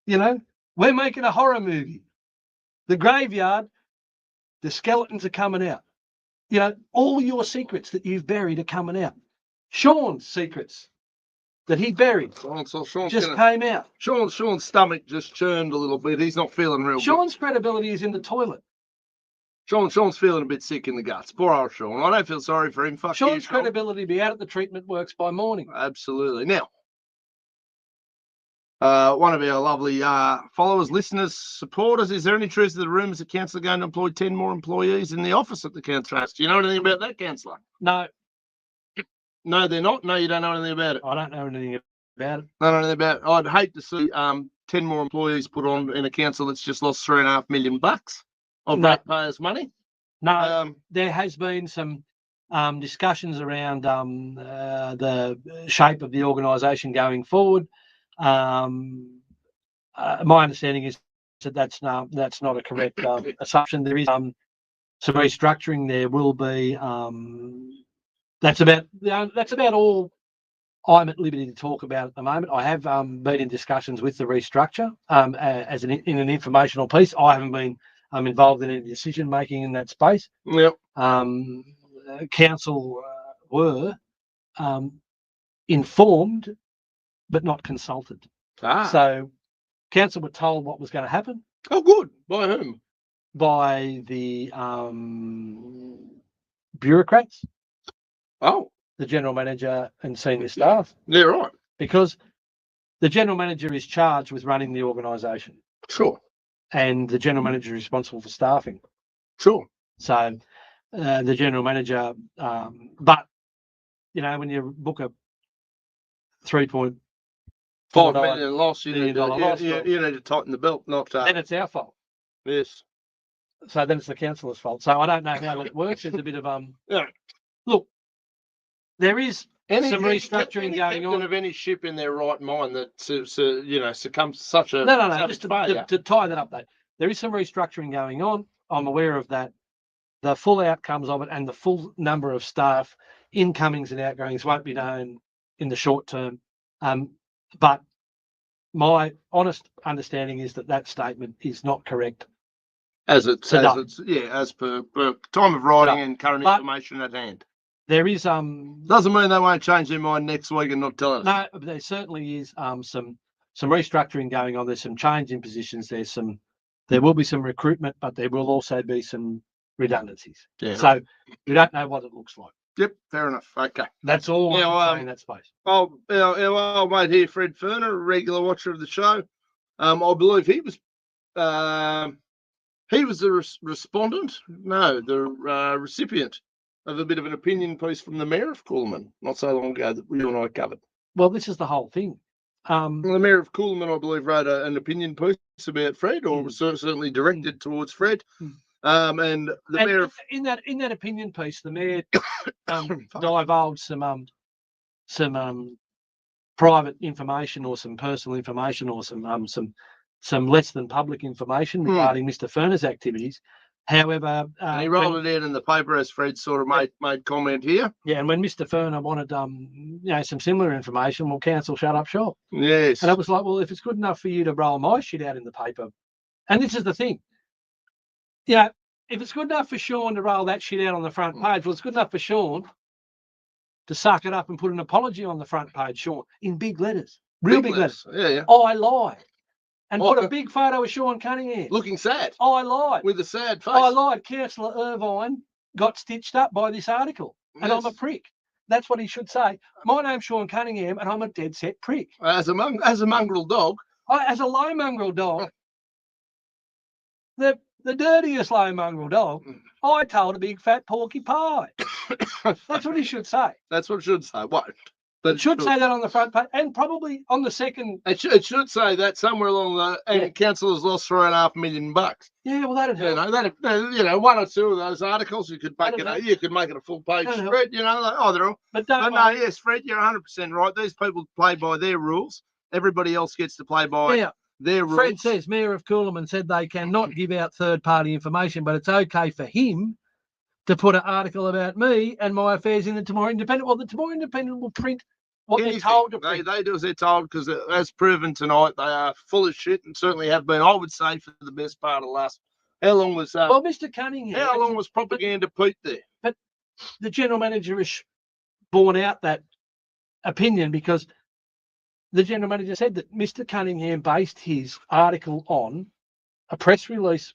B: We're making a horror movie. The graveyard, the skeletons are coming out. All your secrets that you've buried are coming out. Sean's secrets that he buried came out.
A: Sean's stomach just churned a little bit. He's not feeling real
B: Sean's credibility is in the toilet.
A: Sean's feeling a bit sick in the guts. Poor old Sean. I don't feel sorry for him. Fuck
B: Sean's
A: you, Sean.
B: credibility be out at the treatment works by morning.
A: Absolutely. Now, one of our lovely followers, listeners, supporters, is there any truth to the rumours that council are going to employ 10 more employees in the office at the council house? Do you know anything about that, councillor?
B: No.
A: No, they're not. No, you don't know anything about it.
B: I don't know anything about it.
A: I don't know anything about it. I'd hate to see 10 more employees put on in a council that's just lost $3.5 million of ratepayers' money.
B: No, there has been some discussions around the shape of the organisation going forward. My understanding is that that's not a correct assumption. There is some restructuring. There will be. That's about all I'm at liberty to talk about at the moment. I have been in discussions with the restructure as in an informational piece. I haven't been involved in any decision making in that space.
A: Yep.
B: Council were informed but not consulted. So council were told what was going to happen.
A: Oh, good. By whom?
B: By the bureaucrats.
A: Oh.
B: The general manager and senior staff.
A: Yeah, right.
B: Because the general manager is charged with running the organisation.
A: Sure.
B: And the general manager is responsible for staffing.
A: Sure.
B: So the general manager, but when you book a
A: $3.5 million loss, you need to tighten the belt, not.
B: Then it's our fault.
A: Yes.
B: So then it's the councillor's fault. So I don't know how it works. There's a bit of
A: Yeah.
B: Look, there is some restructuring going on.
A: Of any ship in their right mind that succumbs to such a
B: no. Just to tie that up, though, there is some restructuring going on. I'm aware of that. The full outcomes of it and the full number of staff, incomings and outgoings, won't be known in the short term. But my honest understanding is that statement is not correct.
A: As per time of writing and current information at hand.
B: There is
A: doesn't mean they won't change their mind next week and not tell us.
B: No, but there certainly is some restructuring going on. There's some change in positions. There will be some recruitment, but there will also be some redundancies.
A: Yeah.
B: So we don't know what it looks like.
A: Yep, fair enough. Okay.
B: That's all I can say in that space.
A: Our old mate here, Fred Ferner, a regular watcher of the show. I believe he was the respondent. No, the recipient of a bit of an opinion piece from the Mayor of Coolman not so long ago that you and I covered.
B: Well, this is the whole thing.
A: Well, the Mayor of Coolman, I believe, wrote an opinion piece about Fred, or was certainly directed towards Fred. And the Mayor of
B: in that opinion piece, the Mayor divulged some private information or some personal information or some less than public information regarding Mr. Furner's activities. However,
A: and he rolled it out in the paper, as Fred sort of made comment here.
B: Yeah, and when Mr. Furner wanted some similar information, well, council shut up shop.
A: Yes.
B: And I was like, well, if it's good enough for you to roll my shit out in the paper, and this is the thing, if it's good enough for Sean to roll that shit out on the front page, well, it's good enough for Sean to suck it up and put an apology on the front page, Sean, in big letters, real big letters.
A: Yeah.
B: I lied. And put a big photo of Sean Cunningham.
A: Looking sad.
B: I lied.
A: With a sad face.
B: I lied. Councillor Irvine got stitched up by this article. And I'm a prick. That's what he should say. My name's Sean Cunningham and I'm a dead set prick.
A: As a mongrel dog.
B: As a low mongrel dog. The dirtiest low mongrel dog. I told a big fat porky pie. That's what he should say.
A: That's what it should say. What?
B: But it should say that on the front page and probably on the second.
A: It should say that somewhere along the. And council has lost $3.5 million.
B: Yeah, well, that'd help.
A: One or two of those articles you could make it. You could make it a full page spread. They're all. But no, yes, Fred, you're 100% right. These people play by their rules. Everybody else gets to play by their rules.
B: Fred says Mayor of Coolman said they cannot give out third-party information, but it's okay for him to put an article about me and my affairs in the Tomorrow Independent. Well, the Tomorrow Independent will print what they're told to print.
A: They do as they're told because, as proven tonight, they are full of shit and certainly have been, I would say, for the best part of the last. How long was
B: well, Mr. Cunningham?
A: How long was Propaganda Pete there?
B: But the general manager has borne out that opinion because the general manager said that Mr. Cunningham based his article on a press release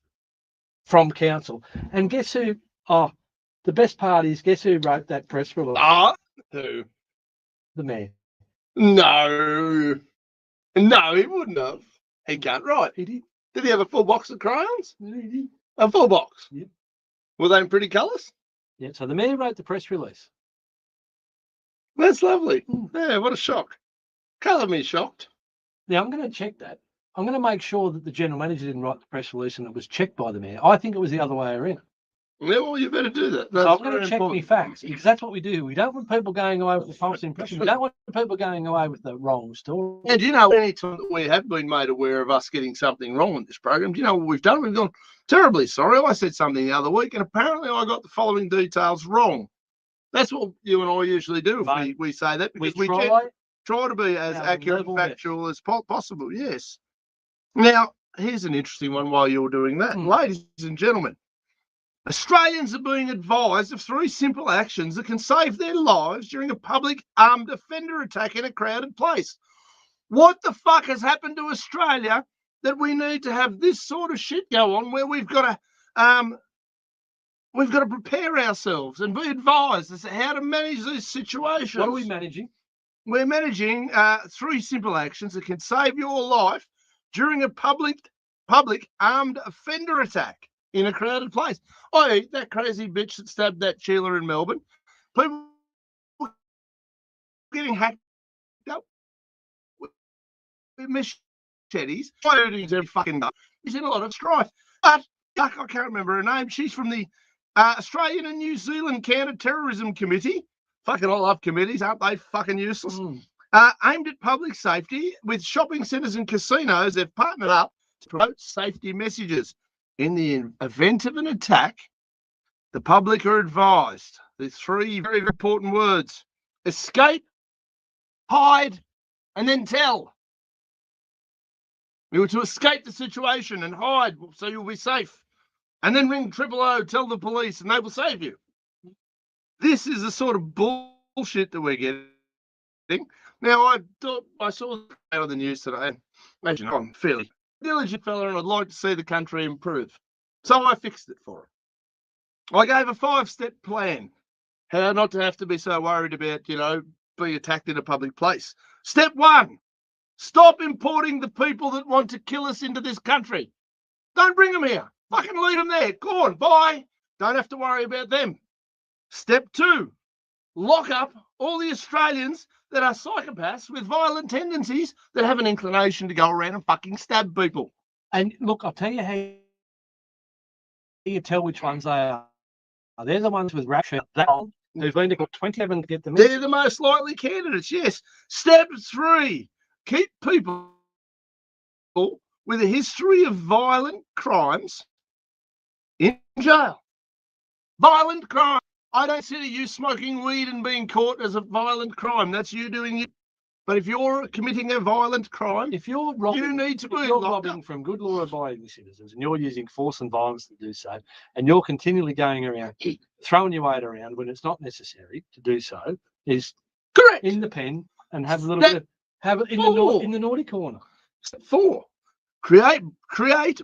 B: from council. And guess who? Oh, the best part is, guess who wrote that press release?
A: Who?
B: The Mayor.
A: No, he wouldn't have. He can't write.
B: He did.
A: Did he have a full box of crayons?
B: Yeah, he did.
A: A full box?
B: Yep.
A: Were they in pretty colours?
B: Yeah, so the Mayor wrote the press release.
A: That's lovely. Yeah, what a shock. Colour me shocked.
B: Now, I'm going to check that. I'm going to make sure that the general manager didn't write the press release and it was checked by the Mayor. I think it was the other way around.
A: Yeah, well, you better do that.
B: So I'm going to check my facts because that's what we do. We don't want people going away with the false impression. We don't want people going away with the wrong story.
A: And do you know, any time that we have been made aware of us getting something wrong in this program, do you know what we've done? We've gone, terribly sorry. I said something the other week and apparently I got the following details wrong. That's what you and I usually do if we say that, because we try to be as accurate and factual as possible. Yes. Now, here's an interesting one while you're doing that. Ladies and gentlemen, Australians are being advised of 3 simple actions that can save their lives during a public armed offender attack in a crowded place. What the fuck has happened to Australia that we need to have this sort of shit go on, where we've got to prepare ourselves and be advised as to how to manage these situations?
B: What are we managing?
A: We're managing 3 simple actions that can save your life during a public armed offender attack in a crowded place. That crazy bitch that stabbed that Sheila in Melbourne. People getting hacked up with machetes, shootings every fucking day. He's in a lot of strife. But I can't remember her name. She's from the Australian and New Zealand Counter-Terrorism Committee. Fucking, I love committees, aren't they fucking useless? Aimed at public safety with shopping centres and casinos. They've partnered up to promote safety messages. In the event of an attack, the public are advised. There's 3 very, very important words: escape, hide, and then tell. You were to escape the situation and hide so you'll be safe. And then ring 000, tell the police, and they will save you. This is the sort of bullshit that we're getting. Now, I saw on the news today, and as you know, I'm fairly diligent fella and I'd like to see the country improve. So I fixed it for him. I gave a 5-step plan how not to have to be so worried about, being attacked in a public place. Step 1, stop importing the people that want to kill us into this country. Don't bring them here. Fucking leave them there. Go on, bye. Don't have to worry about them. Step 2, lock up all the Australians that are psychopaths with violent tendencies that have an inclination to go around and fucking stab people.
B: And look, I'll tell you how you tell which ones they are. They're the ones with rap shirt that old who've been to court 27 to get them in.
A: They're the most likely candidates, yes. Step 3, keep people with a history of violent crimes in jail. Violent crime. I don't consider you smoking weed and being caught as a violent crime. That's you doing it. But if you're committing a violent crime,
B: If you're robbing,
A: you need to be
B: if you're
A: locked
B: robbing
A: up.
B: from good law-abiding citizens and you're using force and violence to do so, and you're continually going around throwing your weight around when it's not necessary to do so, is
A: Correct.
B: in the pen and have a little
A: Step
B: bit of, have it in the naughty corner.
A: Step 4,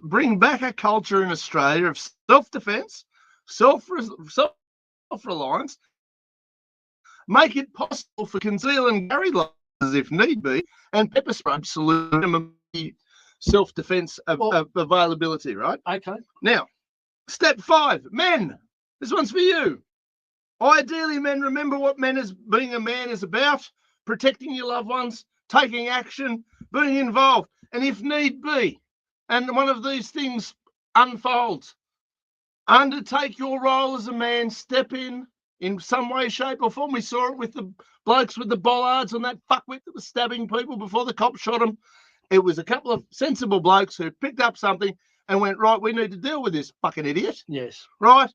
A: bring back a culture in Australia of self-defense, self-reliance. Make it possible for conceal and carry licenses if need be, and pepper spray absolute self-defense availability, right?
B: Okay.
A: Now, step 5, men. This one's for you. Ideally, men, remember what being a man is about: protecting your loved ones, taking action, being involved, and if need be, and one of these things unfolds, undertake your role as a man, step in some way, shape, or form. We saw it with the blokes with the bollards and that fuckwit that was stabbing people before the cops shot them. It was a couple of sensible blokes who picked up something and went, right, we need to deal with this fucking idiot.
B: Yes.
A: Right?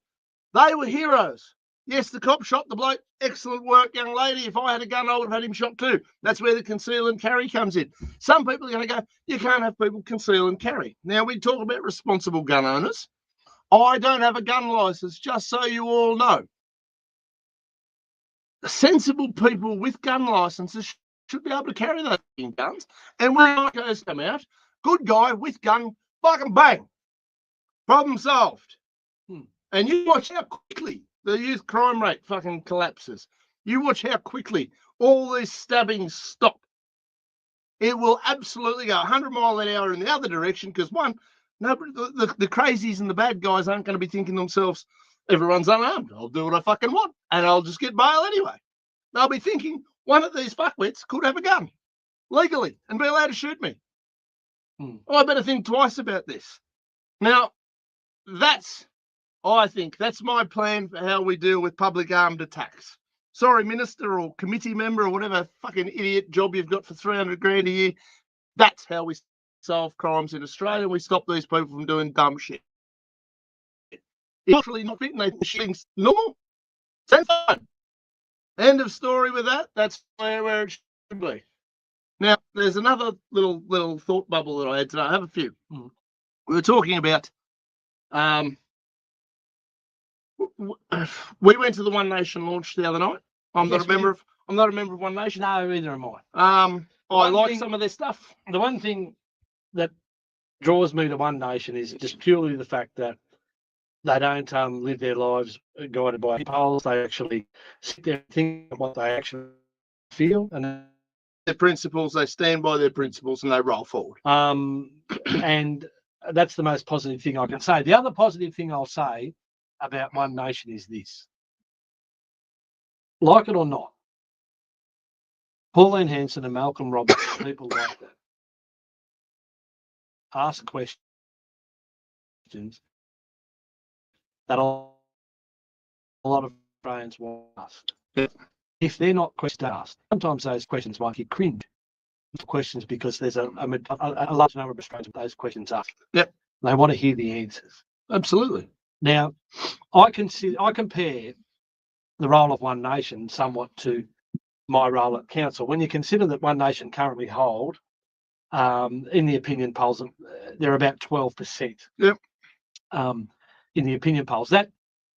A: They were heroes. Yes, the cop shot the bloke. Excellent work, young lady. If I had a gun, I would have had him shot too. That's where the conceal and carry comes in. Some people are going to go, you can't have people conceal and carry. Now, we talk about responsible gun owners. I don't have a gun license, just so you all know. Sensible people with gun licenses should be able to carry those guns. And when narcos come out, good guy with gun, fucking bang. Problem solved. And you watch how quickly the youth crime rate fucking collapses. You watch how quickly all these stabbings stop. It will absolutely go 100 miles an hour in the other direction because, one, nobody, the crazies and the bad guys aren't going to be thinking to themselves, everyone's unarmed. I'll do what I fucking want and I'll just get bail anyway. They'll be thinking one of these fuckwits could have a gun legally and be allowed to shoot me. I better think twice about this. Now, I think that's my plan for how we deal with public armed attacks. Sorry, minister or committee member or whatever fucking idiot job you've got for 300 grand a year. That's how we solve crimes in Australia. We stop these people from doing dumb shit. It's actually not fitting. They think normal. Same fine. End of story with that. That's where it should be. Now, there's another little thought bubble that I had today. I have a few. We were talking about. We went to the One Nation launch the other night. I'm not a member of One Nation.
B: No, neither am I.
A: I like some of their stuff.
B: The one thing that draws me to One Nation is just purely the fact that they don't live their lives guided by polls. They actually sit there and think of what they actually feel, and
A: their principles. They stand by their principles and they roll forward.
B: And that's the most positive thing I can say. The other positive thing I'll say about One Nation is this: like it or not, Pauline Hanson and Malcolm Roberts, people like that, ask questions that a lot of Australians won't ask. If they're not questions asked, sometimes those questions might get cringe questions because there's a large number of Australians with those questions asked.
A: Yep.
B: They want to hear the answers.
A: Absolutely.
B: Now, I compare the role of One Nation somewhat to my role at council. When you consider that One Nation currently hold, in the opinion polls, they're about 12%.
A: Yep.
B: In the opinion polls, that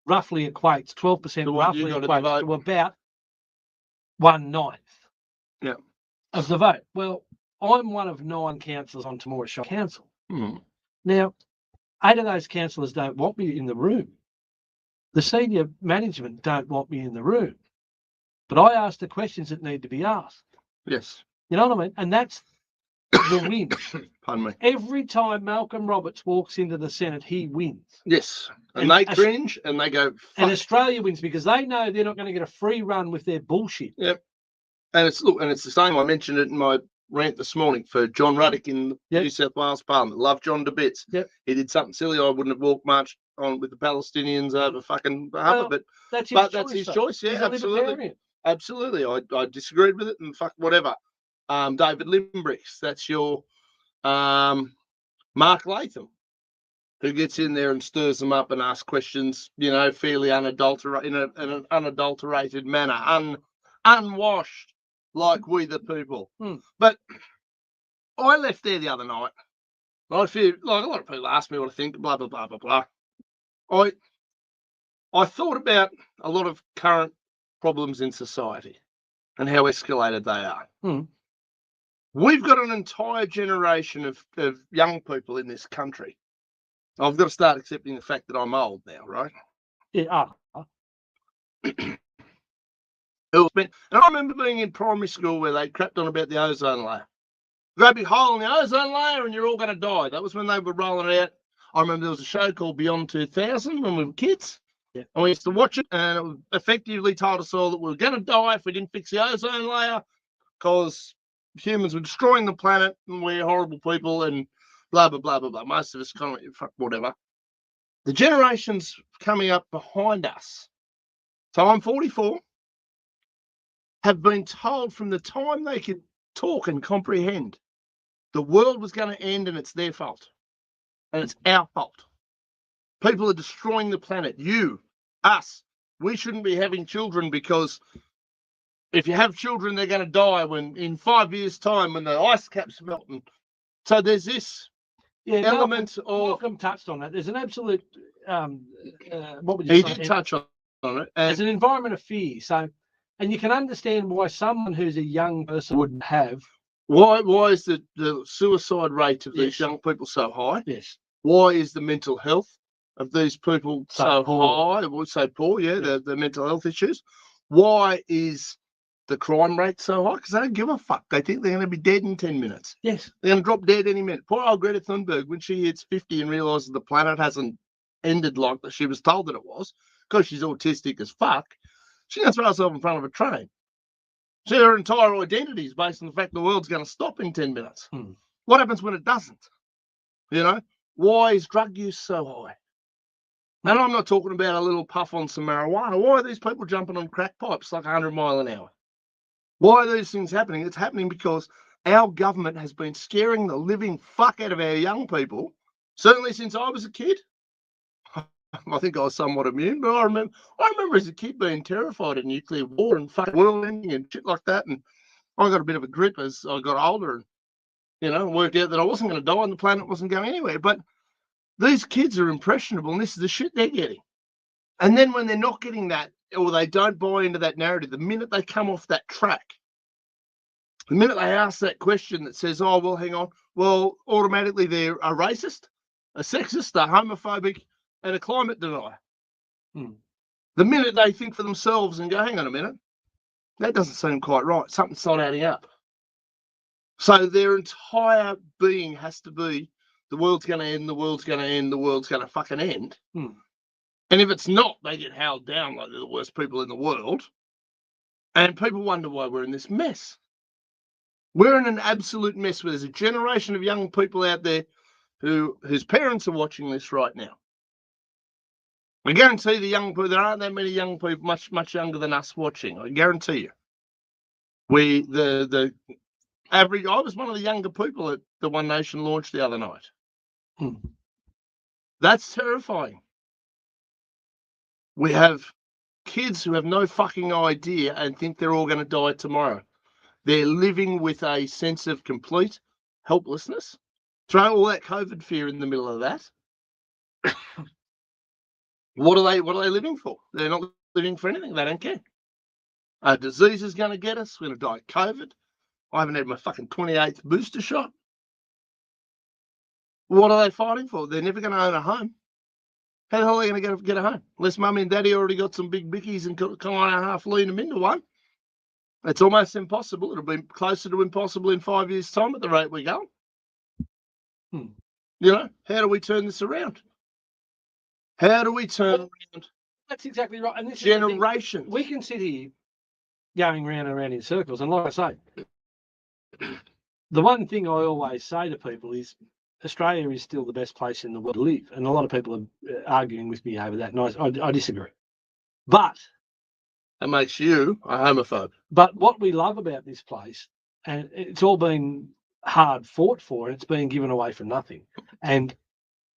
B: roughly equates 12%. Roughly equates to about 1/9.
A: Yeah.
B: Of the vote. Well, I'm one of 9 councillors on Temora Shire Council. Now, 8 of those councillors don't want me in the room. The senior management don't want me in the room. But I ask the questions that need to be asked.
A: Yes.
B: You know what I mean? And that's the win.
A: Pardon me.
B: Every time Malcolm Roberts walks into the Senate, he wins.
A: Yes. And they cringe and they go, fuck.
B: And Australia wins because they know they're not going to get a free run with their bullshit.
A: Yep. And it's the same. I mentioned it in my rant this morning for John Ruddock in the
B: Yep.
A: New South Wales Parliament. Love John to bits.
B: Yep.
A: He did something silly. I wouldn't have walked marched on with the Palestinians over fucking Harbour,
B: Well, that's his choice.
A: Yeah,
B: He's
A: absolutely.
B: a libertarian.
A: Absolutely. I disagreed with it and fuck whatever. David Limbricks, that's your Mark Latham, who gets in there and stirs them up and asks questions, fairly unadulterated, in an unadulterated manner, unwashed, like we the people. But I left there the other night. I feel like a lot of people ask me what I think, blah, blah, blah, blah, blah. I thought about a lot of current problems in society and how escalated they are. We've got an entire generation of young people in this country. I've got to start accepting the fact that I'm old now, right?
B: Yeah.
A: And I remember being in primary school where they crapped on about the ozone layer. Great big hole in the ozone layer and you're all going to die. That was when they were rolling it out. I remember there was a show called Beyond 2000 when we were kids.
B: Yeah.
A: And we used to watch it, and it effectively told us all that we were going to die if we didn't fix the ozone layer because humans were destroying the planet and we're horrible people and blah, blah, blah, blah, blah. Most of us kind of, fuck, whatever. The generations coming up behind us, so I'm 44, have been told from the time they could talk and comprehend the world was going to end and it's their fault. And it's our fault. People are destroying the planet. You, us. We shouldn't be having children because if you have children, they're going to die in 5 years' time when the ice caps melt. And so there's this element
B: Malcolm touched on that. There's an absolute, what would you say?
A: He did touch on it.
B: There's an environment of fear. So, and you can understand why someone who's a young person would have.
A: Why is the suicide rate of these young people so high?
B: Yes.
A: Why is the mental health of these people so
B: poor.
A: high? Well, so poor, the mental health issues. Why is the crime rate so high? Because they don't give a fuck. They think they're going to be dead in 10 minutes.
B: Yes.
A: They're going to drop dead any minute. Poor old Greta Thunberg, when she hits 50 and realises the planet hasn't ended like she was told that it was, because she's autistic as fuck, she's going to throw herself in front of a train. So her entire identity is based on the fact the world's going to stop in 10 minutes. What happens when it doesn't? Why is drug use so high? And I'm not talking about a little puff on some marijuana. Why are these people jumping on crack pipes like 100 miles an hour? Why are these things happening? It's happening because our government has been scaring the living fuck out of our young people, certainly since I was a kid. I think I was somewhat immune, but I remember as a kid being terrified of nuclear war and fucking world ending and shit like that. And I got a bit of a grip as I got older and, worked out that I wasn't going to die and the planet wasn't going anywhere. But these kids are impressionable and this is the shit they're getting. And then when they're not getting that or they don't buy into that narrative, the minute they come off that track, the minute they ask that question that says, oh, well, hang on, well, automatically they're a racist, a sexist, a homophobic, and a climate denier. The minute they think for themselves and go, hang on a minute, that doesn't seem quite right. Something's not adding up. So their entire being has to be, the world's going to end, the world's going to end, the world's going to fucking end. And if it's not, they get howled down like they're the worst people in the world. And people wonder why we're in this mess. We're in an absolute mess where there's a generation of young people out there whose parents are watching this right now. I guarantee the young people, there aren't that many young people much younger than us watching. I guarantee you. The average, I was one of the younger people at the One Nation launch the other night. That's terrifying. We have kids who have no fucking idea and think they're all going to die tomorrow. They're living with a sense of complete helplessness. Throw all that COVID fear in the middle of that. What are they living for? They're not living for anything. They don't care. A disease is going to get us. We're going to die of COVID. I haven't had my fucking 28th booster shot. What are they fighting for? They're never going to own a home. How the hell are they going to get a home? Unless mummy and daddy already got some big bickies and kind of half lean them into one. It's almost impossible. It'll be closer to impossible in 5 years' time at the rate we go. How do we turn this around? How do we turn around?
B: That's exactly right. And this
A: generations.
B: We can sit here. going round and round in circles. And like I say, the one thing I always say to people is Australia is still the best place in the world to live. And a lot of people are arguing with me over that, and I disagree. But
A: that makes you a homophobe.
B: But what we love about this place, and it's all been hard fought for, and it's been given away for nothing. And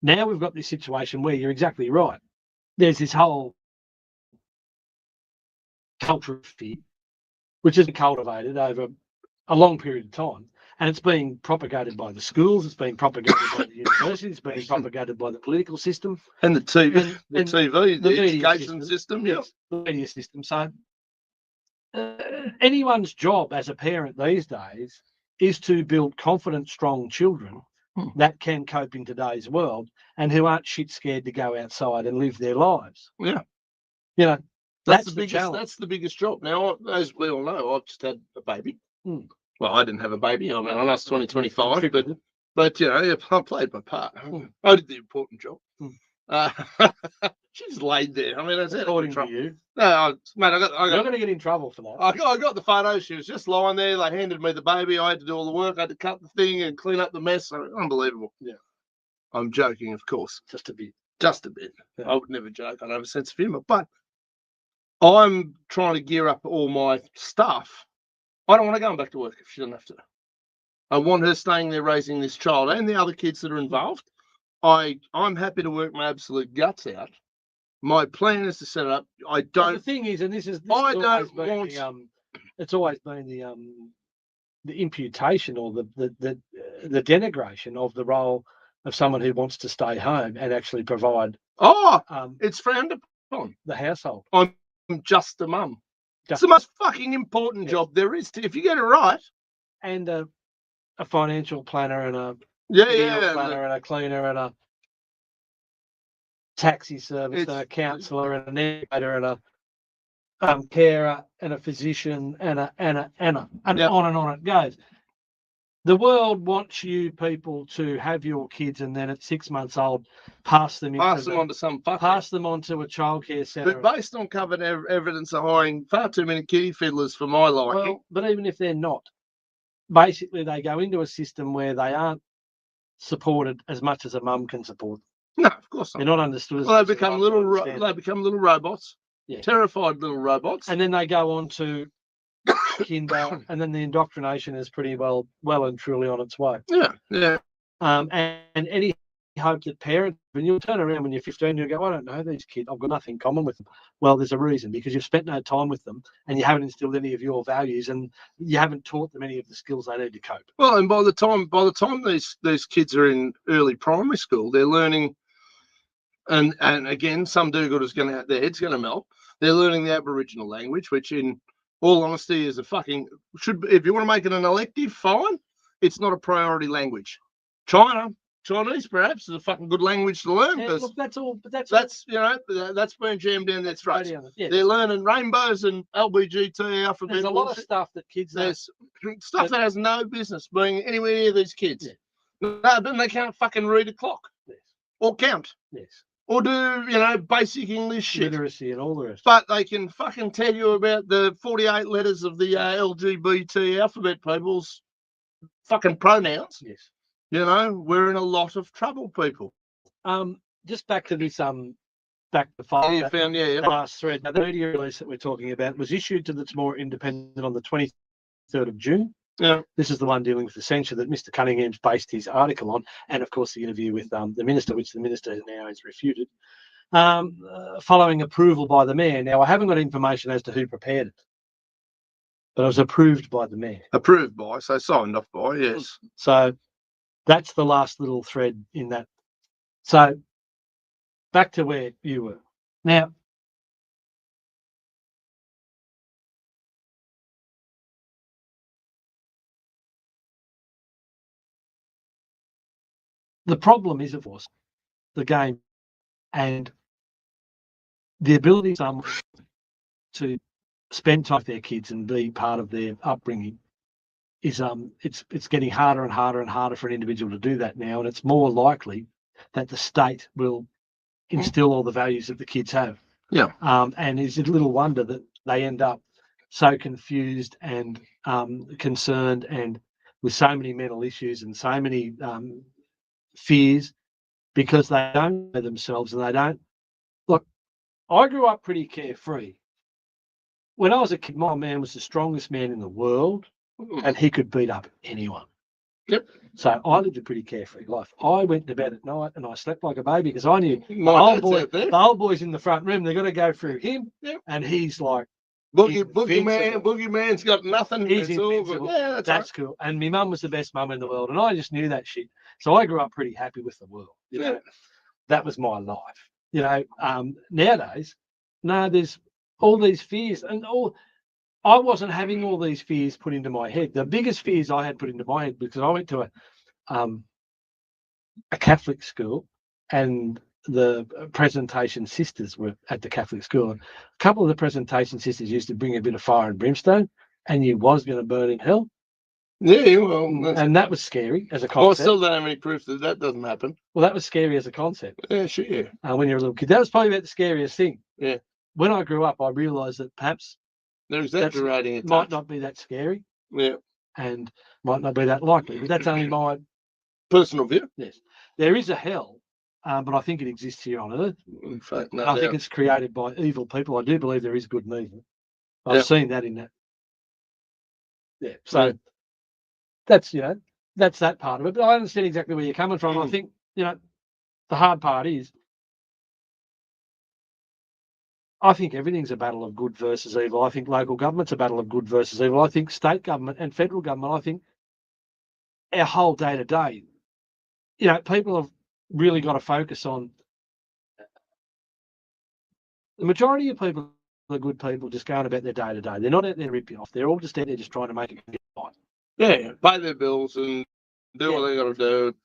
B: now we've got this situation where you're exactly right. There's this whole culture of fear, which has been cultivated over a long period of time. And it's being propagated by the schools, it's being propagated by the universities, it's being propagated by the political system.
A: And the TV, the education system.
B: Yes, the media system. So anyone's job as a parent these days is to build confident, strong children that can cope in today's world and who aren't shit scared to go outside and live their lives.
A: Yeah.
B: You know,
A: that's the biggest job. Now, as we all know, I've just had a baby. Well, I didn't have a baby. I mean, I lost 2025, but you know, I played my part. I did the important job. She's laid there. I mean, that's
B: according to you.
A: No, mate,
B: you're going to get in trouble for that.
A: I got the photo. She was just lying there. They handed me the baby. I had to do all the work. I had to cut the thing and clean up the mess. Unbelievable.
B: Yeah.
A: I'm joking, of course.
B: Just a bit.
A: Yeah. I would never joke. I have a sense of humour. But I'm trying to gear up all my stuff. I don't want to go back to work if she doesn't have to. I want her staying there raising this child and the other kids that are involved. I'm happy to work my absolute guts out. My plan is to set it up. I don't.
B: The thing is, and it's always been the imputation or the denigration of the role of someone who wants to stay home and actually provide.
A: It's frowned upon.
B: The household.
A: I'm just a mum. It's the most fucking important job there is. If you get it right,
B: and a financial planner and a planner and a cleaner and a taxi service and a counsellor and an educator and a carer and a physician and on and on it goes. The world wants you people to have your kids and then at 6 months old pass them on to a childcare centre.
A: But based on covered evidence of hiring far too many kitty fiddlers for my liking.
B: Well, but even if they're not, basically they go into a system where they aren't supported as much as a mum can support them.
A: No, of course not.
B: They're not understood.
A: Well, they become little robots. Yeah. Terrified little robots.
B: And then they go on to kinder, and then the indoctrination is pretty well and truly on its way.
A: Yeah.
B: And any hope that parents, when you turn around when you're 15, you go, I don't know these kids. I've got nothing in common with them. Well, there's a reason, because you've spent no time with them and you haven't instilled any of your values and you haven't taught them any of the skills they need to cope.
A: Well, and by the time these kids are in early primary school, they're learning. And again, some do-gooders their head's going to melt. They're learning the Aboriginal language, which in all honesty is if you want to make it an elective, fine. It's not a priority language. Chinese perhaps is a fucking good language to learn.
B: Yeah, look,
A: that's been jammed down their throats. They're learning rainbows and LBGT alphabet.
B: There's a lot of stuff that kids
A: there's stuff that has no business being anywhere near these kids.
B: Yeah.
A: No, but they can't fucking read a clock.
B: Yes.
A: Or count.
B: Yes.
A: Or do, basic English shit.
B: Literacy and all the rest.
A: But they can fucking tell you about the 48 letters of the LGBT alphabet people's fucking pronouns.
B: Yes.
A: We're in a lot of trouble, people.
B: Just back to this, back to file.
A: You found,
B: last thread. Now, the media release that we're talking about was issued to the More Independent on the 23rd of June.
A: Yeah.
B: This is the one dealing with the censure that Mr. Cunningham's based his article on, and of course the interview with the minister, which the minister now has refuted, following approval by the mayor. Now, I haven't got information as to who prepared it, but it was approved by the mayor.
A: Approved by, so signed off by, yes.
B: So that's the last little thread in that. So back to where you were. Now, the problem is, of course, the game and the ability of someone to spend time with their kids and be part of their upbringing is it's getting harder and harder and harder for an individual to do that now, and it's more likely that the state will instill all the values that the kids have.
A: Yeah.
B: And it's a little wonder that they end up so confused and concerned and with so many mental issues and so many fears because they don't know themselves and they don't. Look, I grew up pretty carefree. When I was a kid, my man was the strongest man in the world and he could beat up anyone.
A: Yep.
B: So I lived a pretty carefree life. I went to bed at night and I slept like a baby because I knew
A: My dad's
B: the
A: out there.
B: old boy's in the front room. They've got to go through him.
A: Yep.
B: And he's like,
A: Boogeyman's got nothing.
B: He's
A: It's all
B: invincible.
A: good. Yeah,
B: that's cool. And my mum was the best mum in the world. And I just knew that shit. So I grew up pretty happy with the world. You know, that was my life. You know, nowadays, no, there's all these fears and all. I wasn't having all these fears put into my head. The biggest fears I had put into my head because I went to a Catholic school and the presentation sisters were at the Catholic school. A couple of the presentation sisters used to bring a bit of fire and brimstone and you was going to burn in hell.
A: Yeah, well.
B: And that was scary as a concept.
A: Well, I still don't have any proof that that doesn't happen.
B: Well, that was scary as a concept.
A: Yeah, sure. Yeah.
B: When you're a little kid. That was probably about the scariest thing.
A: Yeah.
B: When I grew up, I realised that perhaps
A: they're exaggerating it.
B: Might not be that scary.
A: Yeah.
B: And might not be that likely. But that's only my
A: personal view.
B: Yes. There is a hell, but I think it exists here on Earth.
A: In fact, no
B: I think it's created by evil people. I do believe there is good and evil. I've seen that in that. Yeah. So that's, you know, that's that part of it. But I understand exactly where you're coming from. I think, you know, the hard part is I think everything's a battle of good versus evil. I think local government's a battle of good versus evil. I think state government and federal government, I think our whole day-to-day, you know, people have really got to focus on the majority of people are good people just going about their day-to-day. They're not out there ripping off. They're all just out there just trying to make it right.
A: Yeah, pay their bills and do what they got to do.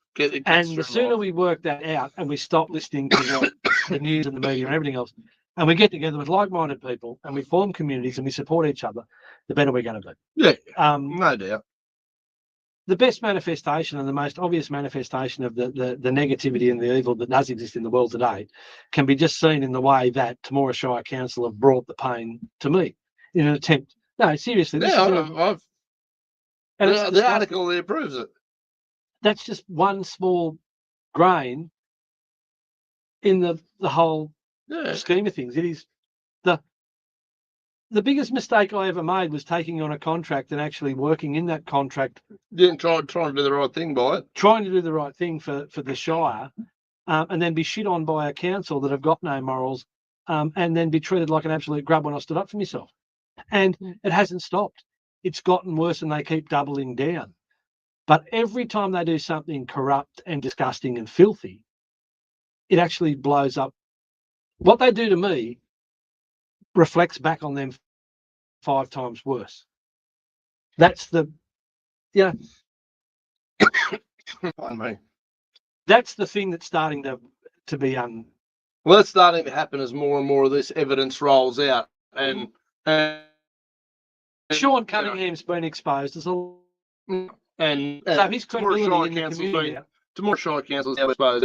B: And the sooner we work that out and we stop listening to what the news and the media and everything else, and we get together with like-minded people and we form communities and we support each other, the better we're going to be.
A: Yeah, no doubt.
B: The best manifestation and the most obvious manifestation of the negativity and the evil that does exist in the world today can be just seen in the way that Temora Shire Council have brought the pain to me in an attempt. No, seriously.
A: The article there proves it.
B: That's just one small grain in the whole scheme of things. It is the biggest mistake I ever made was taking on a contract and actually working in that contract.
A: Trying to do the right thing by it.
B: Trying to do the right thing for the Shire, and then be shit on by a council that have got no morals, and then be treated like an absolute grub when I stood up for myself. And it hasn't stopped. It's gotten worse and they keep doubling down. But every time they do something corrupt and disgusting and filthy, it actually blows up. What they do to me reflects back on them 5 times worse. That's the,
A: Pardon me.
B: That's the thing that's starting to be
A: well, that's starting to happen as more and more of this evidence rolls out, and
B: Sean Cunningham's been exposed as a
A: and
B: so his credibility in the community.
A: Temora Shire Council's now exposed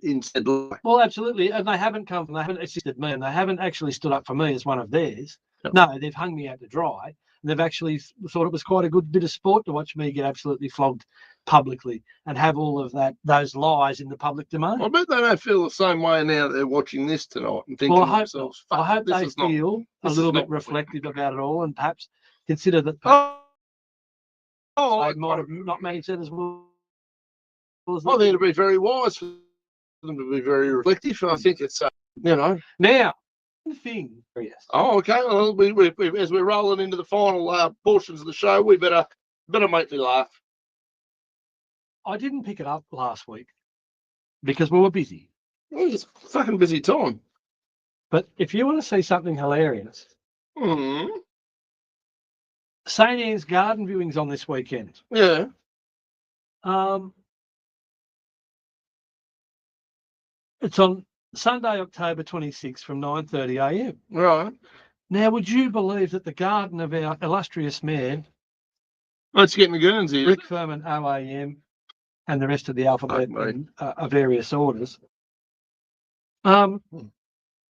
A: instead.
B: Well, absolutely, and they haven't assisted me, and they haven't actually stood up for me as one of theirs.
A: Yep.
B: No, they've hung me out to dry, and they've actually thought it was quite a good bit of sport to watch me get absolutely flogged publicly and have all of those lies in the public domain.
A: I bet they don't feel the same way now that they're watching this tonight and thinking to themselves,
B: I hope they feel a little bit reflective about it all and perhaps consider that they might have not managed that as well.
A: I think it'd be very wise for them to be very reflective. I think it's,
B: now thing. Yes.
A: Oh, okay. Well, we as we're rolling into the final portions of the show, we better make me laugh.
B: I didn't pick it up last week because we were busy.
A: Well, it's a fucking busy time.
B: But if you want to see something hilarious, St. Anne's garden viewings on this weekend.
A: Yeah.
B: It's on Sunday, October 26th from 9:30 a.m.
A: Right.
B: Now, would you believe that the garden of our illustrious man,
A: let's get in the Guernsey,
B: Rick Furman, OAM, and the rest of the alphabet of various orders,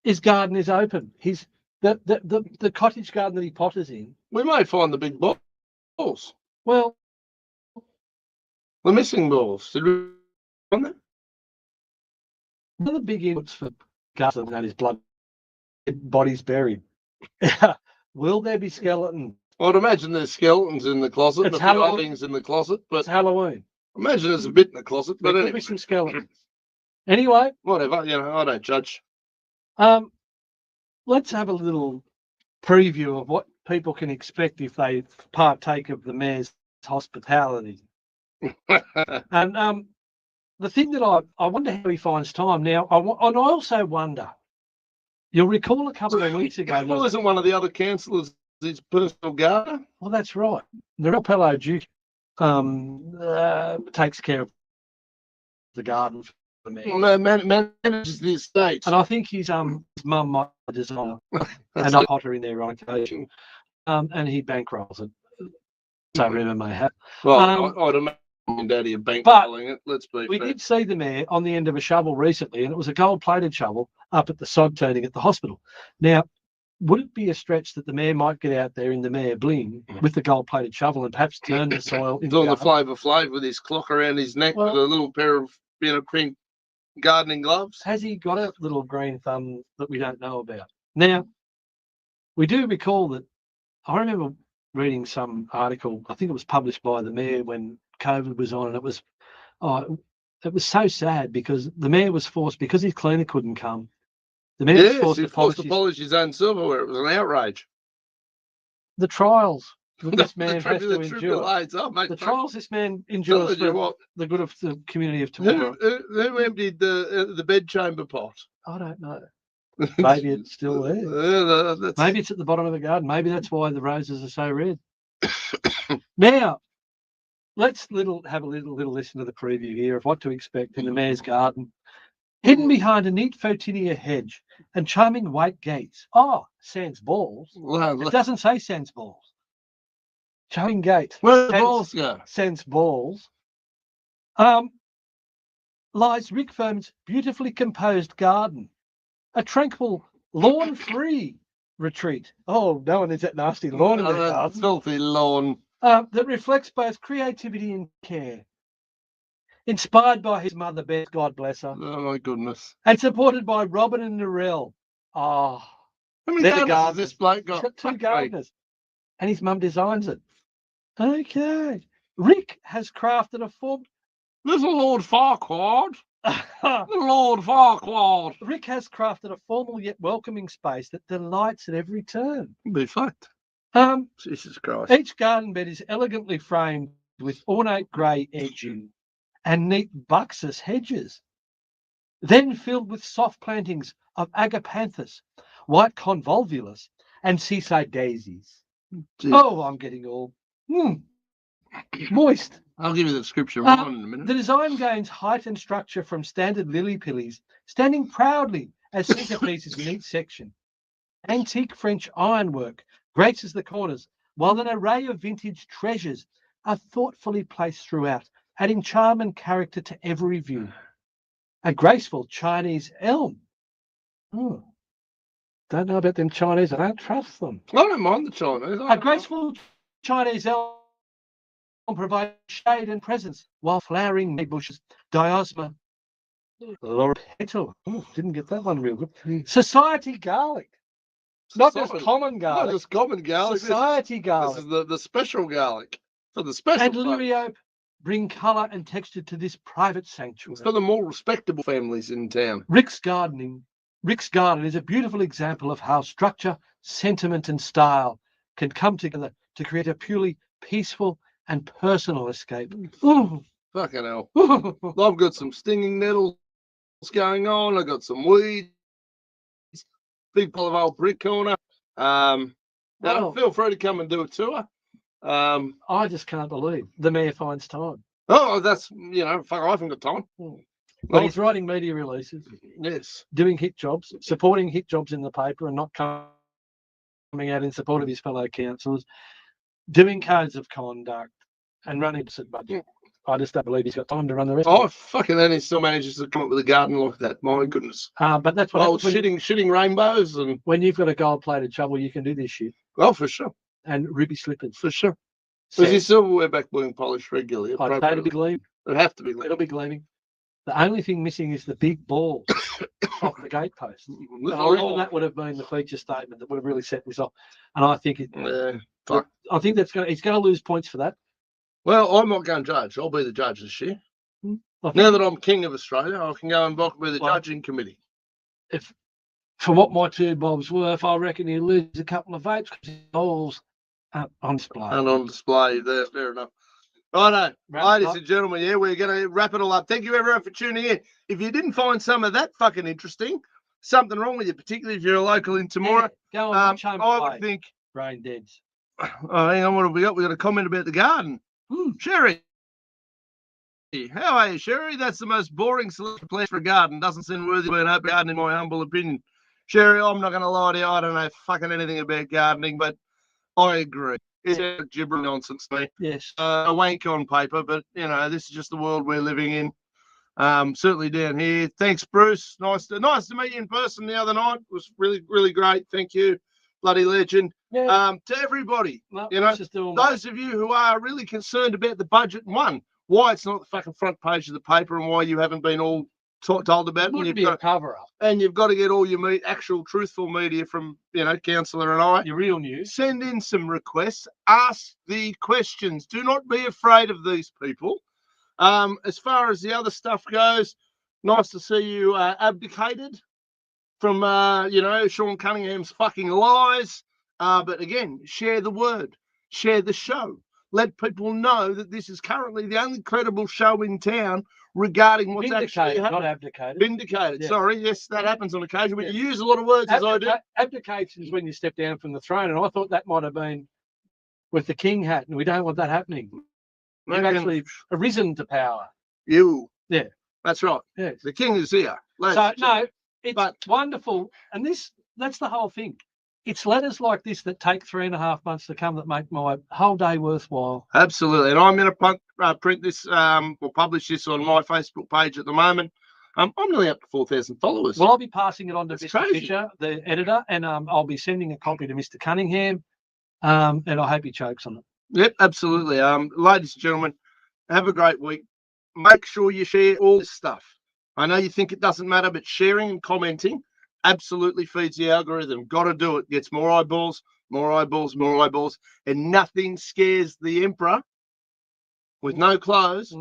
B: his garden is open. The cottage garden that he potters in.
A: We may find the big balls.
B: Well,
A: the missing balls. Did we find them?
B: One of the big inputs for garden that is blood bodies buried. Will there be skeletons?
A: I'd imagine there's skeletons in the closet.
B: It's
A: and a few other
B: Halloween.
A: things in the closet, but
B: It's Halloween.
A: imagine there's a bit in the closet. But
B: There could
A: anyway,
B: be some skeletons. Anyway,
A: whatever. I don't judge.
B: let's have a little preview of what people can expect if they partake of the mayor's hospitality. And the thing that I wonder how he finds time now. And I also wonder. You'll recall a couple of weeks ago.
A: Well, isn't one of the other councillors his personal gardener?
B: Well, that's right. The real Pello Duke takes care of the garden for the mayor.
A: Manages the estate.
B: And I think his mum might design and a potter in there on occasion. And he bankrolls it. So rumor may have.
A: Well, I'd imagine Daddy are bankrolling it. Let's be
B: we
A: fair.
B: did see the mayor on the end of a shovel recently, and it was a gold-plated shovel up at the sod turning at the hospital. Now, would it be a stretch that the mayor might get out there in the mayor bling with the gold-plated shovel and perhaps turn the soil into
A: doing the Flavor Flav with his clock around his neck with a little pair of pink gardening gloves?
B: Has he got a little green thumb that we don't know about? Now, we do recall that I remember reading some article, I think it was published by the mayor when COVID was on, and it was so sad because the mayor was forced, because his cleaner couldn't come. The mayor was forced to polish
A: his own silverware. It was an outrage.
B: The trials that this man has to endure.
A: The
B: trials this man endures for the good of the community of tomorrow.
A: Who emptied the bedchamber pot?
B: I don't know. Maybe it's still there. Maybe it's at the bottom of the garden. Maybe that's why the roses are so red. Now, let's have a little listen to the preview here of what to expect in the mayor's garden. Hidden behind a neat photinia hedge and charming white gates. Oh, sans balls. It doesn't say sans balls. Charming gates.
A: Where the balls go?
B: Sans balls. Lies Rick Firm's beautifully composed garden. A tranquil, lawn-free retreat. Oh, no one is that nasty lawn in their garden.
A: Filthy lawn.
B: That reflects both creativity and care. Inspired by his mother, Beth, God bless her.
A: Oh, my goodness.
B: And supported by Robin and Narelle. Oh,
A: how many gardeners has this bloke got?
B: He's got 2 gardeners. And his mum designs it. Okay. Rick has crafted a form.
A: Little Lord Farquaad. Lord Farquaad.
B: Rick has crafted a formal yet welcoming space that delights at every turn.
A: Be fact. Jesus Christ.
B: Each garden bed is elegantly framed with ornate grey edging and neat buxus hedges, then filled with soft plantings of agapanthus, white convolvulus, and seaside daisies. Jeez. Oh, I'm getting all moist.
A: I'll give you the description in a minute.
B: The design gains height and structure from standard lily pillies, standing proudly as centerpieces in each section. Antique French ironwork graces the corners, while an array of vintage treasures are thoughtfully placed throughout, adding charm and character to every view. A graceful Chinese elm. Don't know about them Chinese. I don't trust them.
A: I don't mind the Chinese.
B: A graceful Chinese elm provides shade and presence, while flowering bushes, diosma, petal. Didn't get that one real good. Society garlic. Not just common garlic.
A: Not just common garlic.
B: Society garlic.
A: This is the special garlic. For the special.
B: And liriope bring colour and texture to this private sanctuary.
A: It's for the more respectable families in town.
B: Rick's garden is a beautiful example of how structure, sentiment and style can come together to create a purely peaceful and personal escape.
A: Ooh. Fucking hell. I've got some stinging nettles going on. I've got some weeds. Big pile of old brick corner. Feel free to come and do a tour.
B: I just can't believe the mayor finds time.
A: Oh, that's, I haven't got time.
B: But he's writing media releases.
A: Yes.
B: Doing hit jobs, supporting hit jobs in the paper and not coming out in support of his fellow councillors, doing codes of conduct and running to budget. I just don't believe he's got time to run the rest.
A: Oh, fucking then he still manages to come up with a garden like that. My goodness.
B: But that's what
A: Oh,
B: happens
A: shitting rainbows and
B: when you've got a gold-plated shovel, you can do this shit.
A: oh, for sure,
B: And ruby slippers.
A: for sure.
B: So,
A: Is his silverware back being polished regularly?
B: I'd say it'll be gleaming.
A: It'd have to be.
B: It'll be gleaming. The only thing missing is the big balls off the gatepost. And I reckon that would have been the feature statement that would have really set this off. And I think I think he's going to lose points for that.
A: Well, I'm not going to judge. I'll be the judge this year. Now that I'm king of Australia, I can go and be the judging committee.
B: If for what my 2 bob's worth, I reckon he'll lose a couple of votes because his balls aren't on display.
A: And on display there, fair enough. Righto, ladies and gentlemen, we're going to wrap it all up. Thank you, everyone, for tuning in. If you didn't find some of that fucking interesting, something wrong with you, particularly if you're a local in tomorrow,
B: go on, watch home
A: I would think.
B: Brain deads.
A: Oh, hang on, what have we got? We got a comment about the garden. Sherry. How are you, Sherry? That's the most boring solution place for a garden. Doesn't seem worthy of an open garden, in my humble opinion. Sherry, I'm not going to lie to you. I don't know fucking anything about gardening, but I agree. It's gibbering nonsense to me.
B: Yes.
A: A wank on paper, but, you know, this is just the world we're living in. Certainly down here. Thanks, Bruce. Nice to meet you in person the other night. It was really, really great. Thank you. Bloody legend.
B: Yeah.
A: To everybody,
B: those
A: of you who are really concerned about the budget, why it's not the fucking front page of the paper and why you haven't been all told about it.
B: Wouldn't be a cover-up.
A: And you've got to get all your actual truthful media from, Councillor and I.
B: Your real news.
A: Send in some requests. Ask the questions. Do not be afraid of these people. As far as the other stuff goes, nice to see you abdicated from, Sean Cunningham's fucking lies. But again, share the word. Share the show. Let people know that this is currently the only credible show in town regarding what's actually happening.
B: Not abdicated.
A: Vindicated. Yeah. Sorry, yes, that happens on occasion, but you use a lot of words as I do.
B: Abdication is when you step down from the throne, and I thought that might have been with the king hat, and we don't want that happening. You've actually arisen to power.
A: Yeah, that's right.
B: Yes.
A: The king is here.
B: It's wonderful, and that's the whole thing. It's letters like this that take 3.5 months to come that make my whole day worthwhile.
A: Absolutely. And I'm going to print this or publish this on my Facebook page at the moment. I'm nearly up to 4,000 followers.
B: Well, I'll be passing it on to Mr. Fisher, the editor, and I'll be sending a copy to Mr. Cunningham, and I hope he chokes on it.
A: Yep, absolutely. Ladies and gentlemen, have a great week. Make sure you share all this stuff. I know you think it doesn't matter, but sharing and commenting absolutely feeds the algorithm. Got to do it. Gets more eyeballs, more eyeballs, more eyeballs. And nothing scares the emperor with no clothes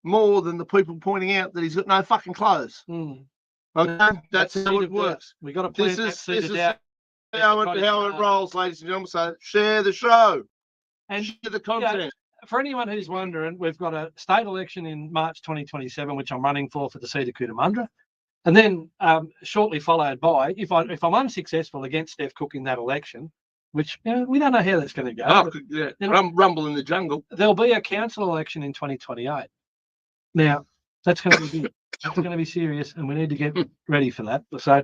A: more than the people pointing out that he's got no fucking clothes. Okay? That's how it works.
B: We got to plant
A: this is how it rolls, ladies and gentlemen. So share the show and share the content.
B: For anyone who's wondering, we've got a state election in March 2027, which I'm running for the seat of Cootamundra. And then shortly followed by, if I'm unsuccessful against Steph Cook in that election, which we don't know how that's going to go.
A: Rumble in the jungle.
B: There'll be a council election in 2028. Now, that's going to be big. That's going to be serious, and we need to get ready for that. So,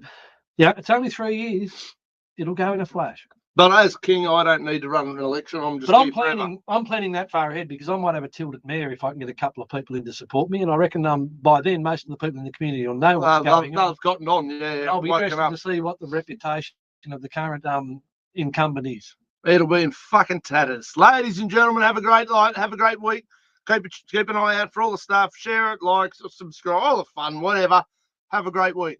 B: it's only 3 years. It'll go in a flash.
A: But as king, I don't need to run an election. I'm
B: planning that far ahead because I might have a tilted mayor if I can get a couple of people in to support me. And I reckon by then most of the people in the community will know what's going on.
A: They've gotten on. Yeah,
B: I'll be interested to see what the reputation of the current incumbent is.
A: It'll be in fucking tatters. Ladies and gentlemen, have a great night. Have a great week. Keep an eye out for all the stuff. Share it, like, subscribe, all the fun, whatever. Have a great week.